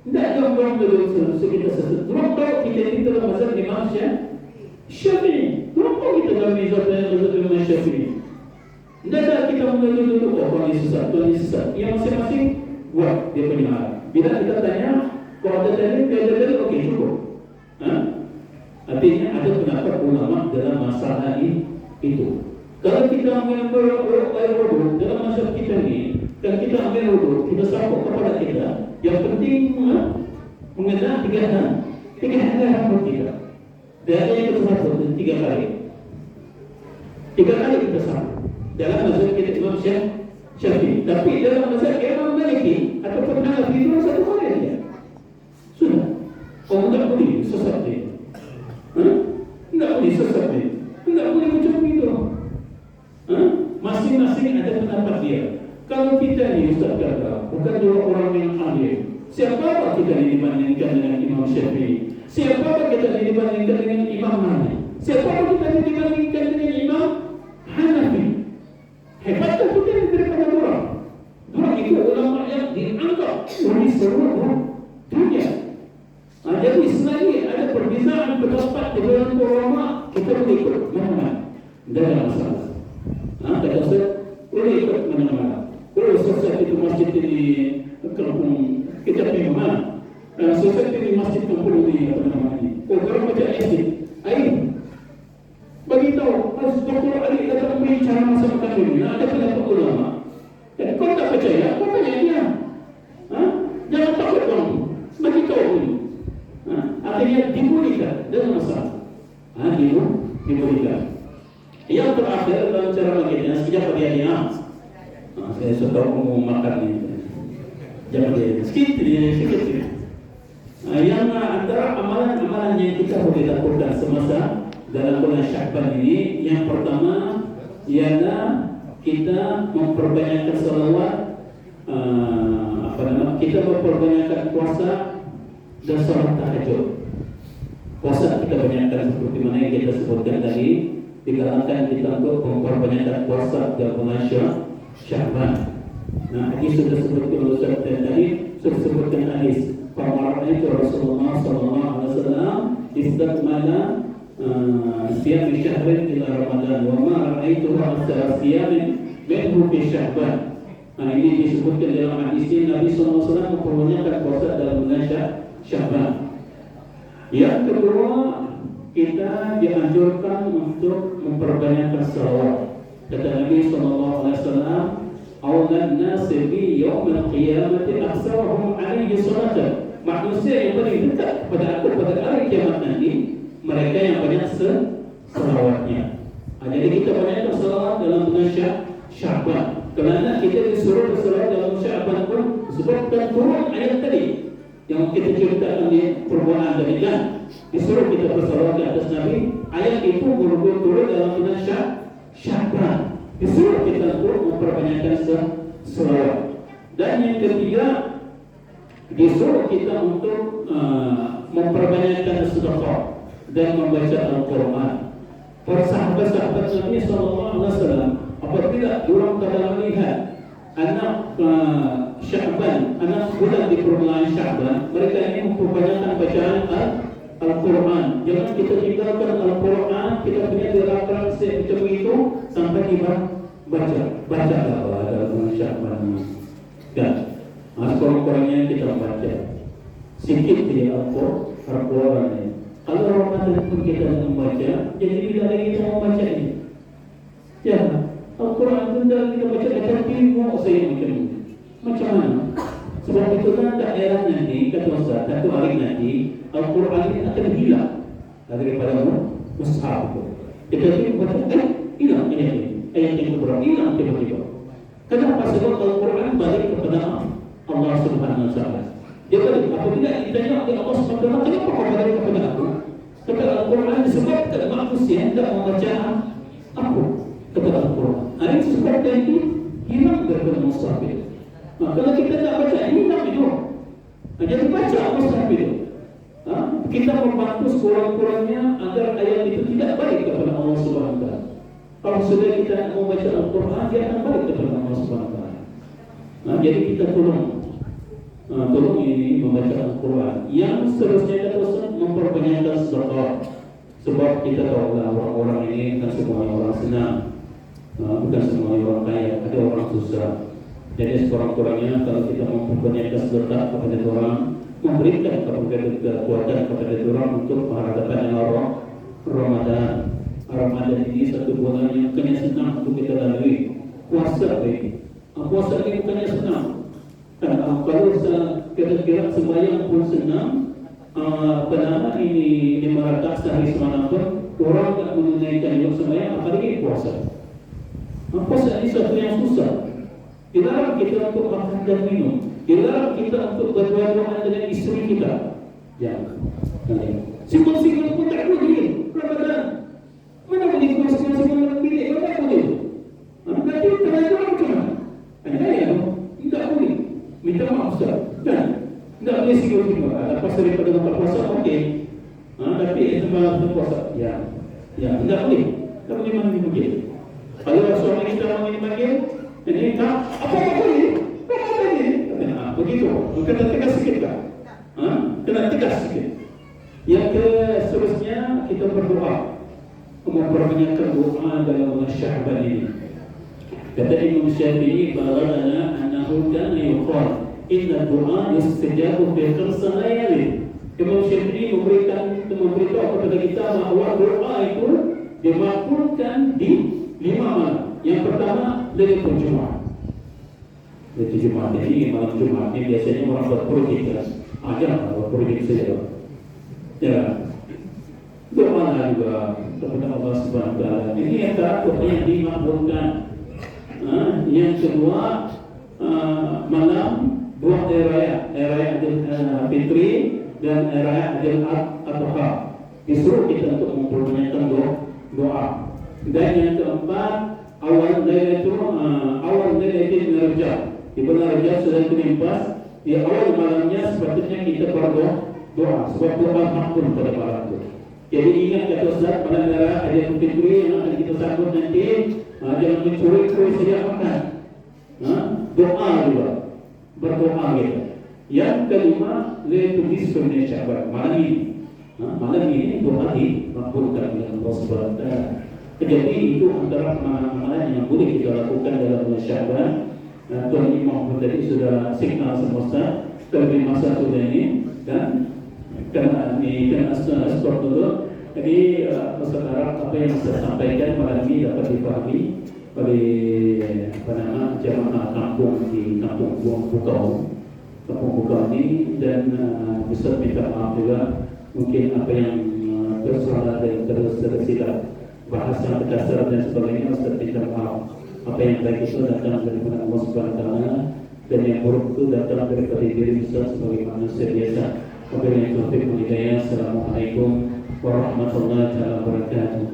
Tidak juga orang menuduh kita sesat. Orang tahu kita ini dalam mazhab Imam Syafi'i. Orang tahu kita dalam mazhab Imam Syafi'i. Tidak ada kita menuduh orang ini sesat, orang ini sesat. Yang masing-masing buat dia punya hal. Bila kita tanya, kalau ada dalil, dia ada dalil, okey cukup. Artinya ada pendapat ulama dalam masalah itu. Kalau kita ambil air wudu dalam mazhab kita ni, kan kita ambil wudu, kita sapuk kepada kita. Yang penting mengenal 3 hari rambut kita. Dari yang kita sapuk 3 kali. 3 kali kita sapuk. Dalam mazhab kita Imam Syafi'i. Tapi dalam mazhab Imam Maliki ataupun Hanafi itu 1 kali saja. Sudah. Oh, tidak boleh sesat dia. Tidak boleh sesat dia. Tidak boleh macam itu. Masing-masing ada pendapat dia. Kalau kita ni Ustaz kata, bukan dua orang yang ahli. Siapa kita ni dibandingkan dengan Imam Syafi'i? Siapa kita ni dibandingkan dengan Imam Malik? Siapa kita ni dibandingkan dengan Imam Hanafi? Hebatlah kita ni daripada orang. Orang itu ulama yang dianggap oleh seluruh dunia. Jadi selagi ada perbezaan pendapat di dalam ulama, kita boleh ikut mana-mana. Tidak ada masalah. Kata Ustaz, boleh ikut mana-mana. Kalau Ustaz itu masjid di kampung kita pergi mana? Ustaz itu masjid kampung di apa nama ini? Orang baca ayat. Bagi tahu, harus Dr. Ali datang berbicara masa makan dulu. Ada pendapat ulama. Dan kau tak percaya, kau tanya dia. Jangan takut kamu. Bagi tahu dulu. Akhirnya dibolehkan dengan masalah. Dibolehkan. Yang terakhir dalam cara bagiannya, sekejap bagiannya. Saya sudah mau makan ni. Jangan dia sikit. Yang antara amalan-amalan yang kita boleh lakukan semasa dalam bulan Sya'ban ini, yang pertama ialah kita memperbanyakkan selawat, kita memperbanyakkan puasa dan salat tahajud. puasa kita banyakkan seperti mana yang kita sebutkan tadi, digalakkan kita untuk memperbanyakkan puasa di bulan Sya'ban. Nah, hadis sudah sebutkan Ustaz tadi, sudah sebutkan hadis. Qala Rasulullah sallallahu alaihi wasallam istakmala siyam syahrin ila Ramadan wa ma ra'aituhu asra siyamin minhu fi Sya'ban. Nah, ini disebutkan dalam hadis ini Nabi sallallahu alaihi wasallam memperbanyakkan puasa dalam bulan Sya'ban. Yang kedua, kita dianjurkan untuk memperbanyakkan salawat. Kata Nabi sallallahu alaihi wasallam, "Awlan nasi bi yaumil qiyamati aktsaruhum 'alaihi salatan." Manusia yang paling dekat kepada aku pada hari kiamat nanti, mereka yang banyak salawatnya. Jadi kita banyakkan salawat dalam bulan Sya'ban. Kerana kita disuruh bersalawat dalam Sya'ban pun sebabkan turun ayat tadi yang kita ceritakan di perbuatan tadi kan, disuruh kita bersalawat di atas Nabi. Ayat itu merupakan turun dalam bulan Sya'ban. Disuruh kita untuk memperbanyakkan salawat. Dan yang ketiga, disuruh kita untuk memperbanyakkan sedekah dan membaca Al-Quran. Para sahabat-sahabat Nabi SAW apabila orang kadang melihat anak Sya'ban, anak bulan di permulaan Sya'ban, mereka ini memperbanyakkan bacaan Al-Quran. Jangan kita tinggalkan Al-Quran, kita punya gerakan macam itu sampai kita baca dalam bulan Sya'ban ini. Dan sekurang-kurangnya kita baca sedikit di Al-Quran ini. Kalau Ramadan pun kita membaca, jadi bila lagi kita membaca ini, ya Al-Quran itu dah kita baca tapi mau saya macam mana? Sebab itu kan daerah nanti, kata Ustaz, satu hari nanti Al-Quran ini akan hilang daripada mushaf itu. Kita baca, hilang ayat yang berapa, hilang tiba-tiba. Kenapa? Sebab Al-Quran balik kepada Allah Subhanahu Wa Taala. Dia balik. Apabila ditanya oleh Allah Subhanahu Wa Taala, kenapa kau balik kepada aku? Kata Al-Quran disebabkan manusia tidak membaca aku. Kata Al-Quran. Ini sebabkan itu hilang daripada mushaf itu. Kalau kita tak baca, hilang itu. Jadi baca mushaf itu. Kita membantu sekurang-kurangnya agar ayat itu tidak balik kepada Allah Subhanahu Wa Taala. Kalau sudah kita membaca Al-Quran, dia akan balik kepada Allah Subhanahu Wa Taala. Jadi kita tolong ini membaca Al-Quran. Yang seterusnya kita terus memperbanyakkan sedekah. Sebab kita tahu orang-orang ini kan semua orang senang, bukan semua orang kaya, ada orang susah. Jadi sekurang-kurangnya kalau kita memperbanyakkan sedekah kepada orang, memberikan kekuatan kepada orang untuk menghadapi Ramadan. Ramadan ini satu bulan yang bukannya senang untuk kita lalui. Puasa ini, puasa ini bukannya senang. Kalau kira-kira sembahyang pun senang, penama ini 500 sehari semalam pun orang tak menunaikan yang sembahyang, apalagi puasa. Puasa ini satu yang susah. Dilarang kita untuk makan dan minum. Dilarang kita untuk berduaan dengan isteri kita. Ya, single-single pun tak boleh Ramadan. Mana boleh single-single pilih? Mana boleh? Berarti kerajaan macam mana? Ya, tidak boleh. Minta maaf Ustaz. Dan tidak boleh single-single. Lepas daripada tempat puasa, okey. Tapi sembah puasa, ya, tidak boleh. Tak boleh manggil. Kalau suami kita manggil, ini tak apa boleh? Begitu. Kena tegas sikit tak? Kena tegas sikit. Yang seterusnya kita berdoa, memperbanyakkan doa dalam bulan Sya'ban ini. Kata Imam Syafi'i, "Balagana annahu kana yuqal inna du'a yustajabu fi khamsa layalin." Imam Syafi'i memberitahu kepada kita bahawa doa itu dimakbulkan di 5 malam. Yang pertama Lailatul Jumaat. Lailatul Jumaat ini malam Jumaat ini biasanya orang berprojek berprojek saja. Ya, doa juga kepada Allah Subhanahu Wa Taala. Ini yang terakhir yang dimakbulkan. Yang kedua malam dua hari raya Idul Fitri dan raya Idul Adha. Disuruh kita untuk memperbanyakkan doa. Dan yang keempat awal Lailatul Rajab. Di bulan Rajab sudah terlimpas, di awal malamnya sepatutnya kita doa, sebab doa makbul pada para itu. Jadi ingat kata Ustaz, pada negara Hadiah Fitri yang akan kita sambut nanti, jangan mencuri-curi saja makan. Doa juga, berdoa kita. Yang kelima, yaitu nisful Sya'ban, malam ini. Malam ini doa makbulkan oleh Allah Subhanahu wa taala. Jadi itu antara amalan yang boleh kita lakukan dalam bulan Sya'ban. Tuan Imam tadi sudah signal semesta ke masa sudah ini dan kena stop dulu. Jadi sekarang apa yang saya sampaikan malam ini dapat dipahami oleh jamaah kampung di Kampung Bukau ini, dan Ustaz minta maaf juga mungkin apa yang tersalah dan tersilap bahasa kasar dan sebagainya. Ustaz minta maaf. Apa yang baik itu datang daripada Allah Subhanahu wa taala dan yang buruk itu datang daripada diri Ustaz sebagai manusia biasa. Wabillahi taufiq wal hidayah. Assalamualaikum warahmatullahi wabarakatuh.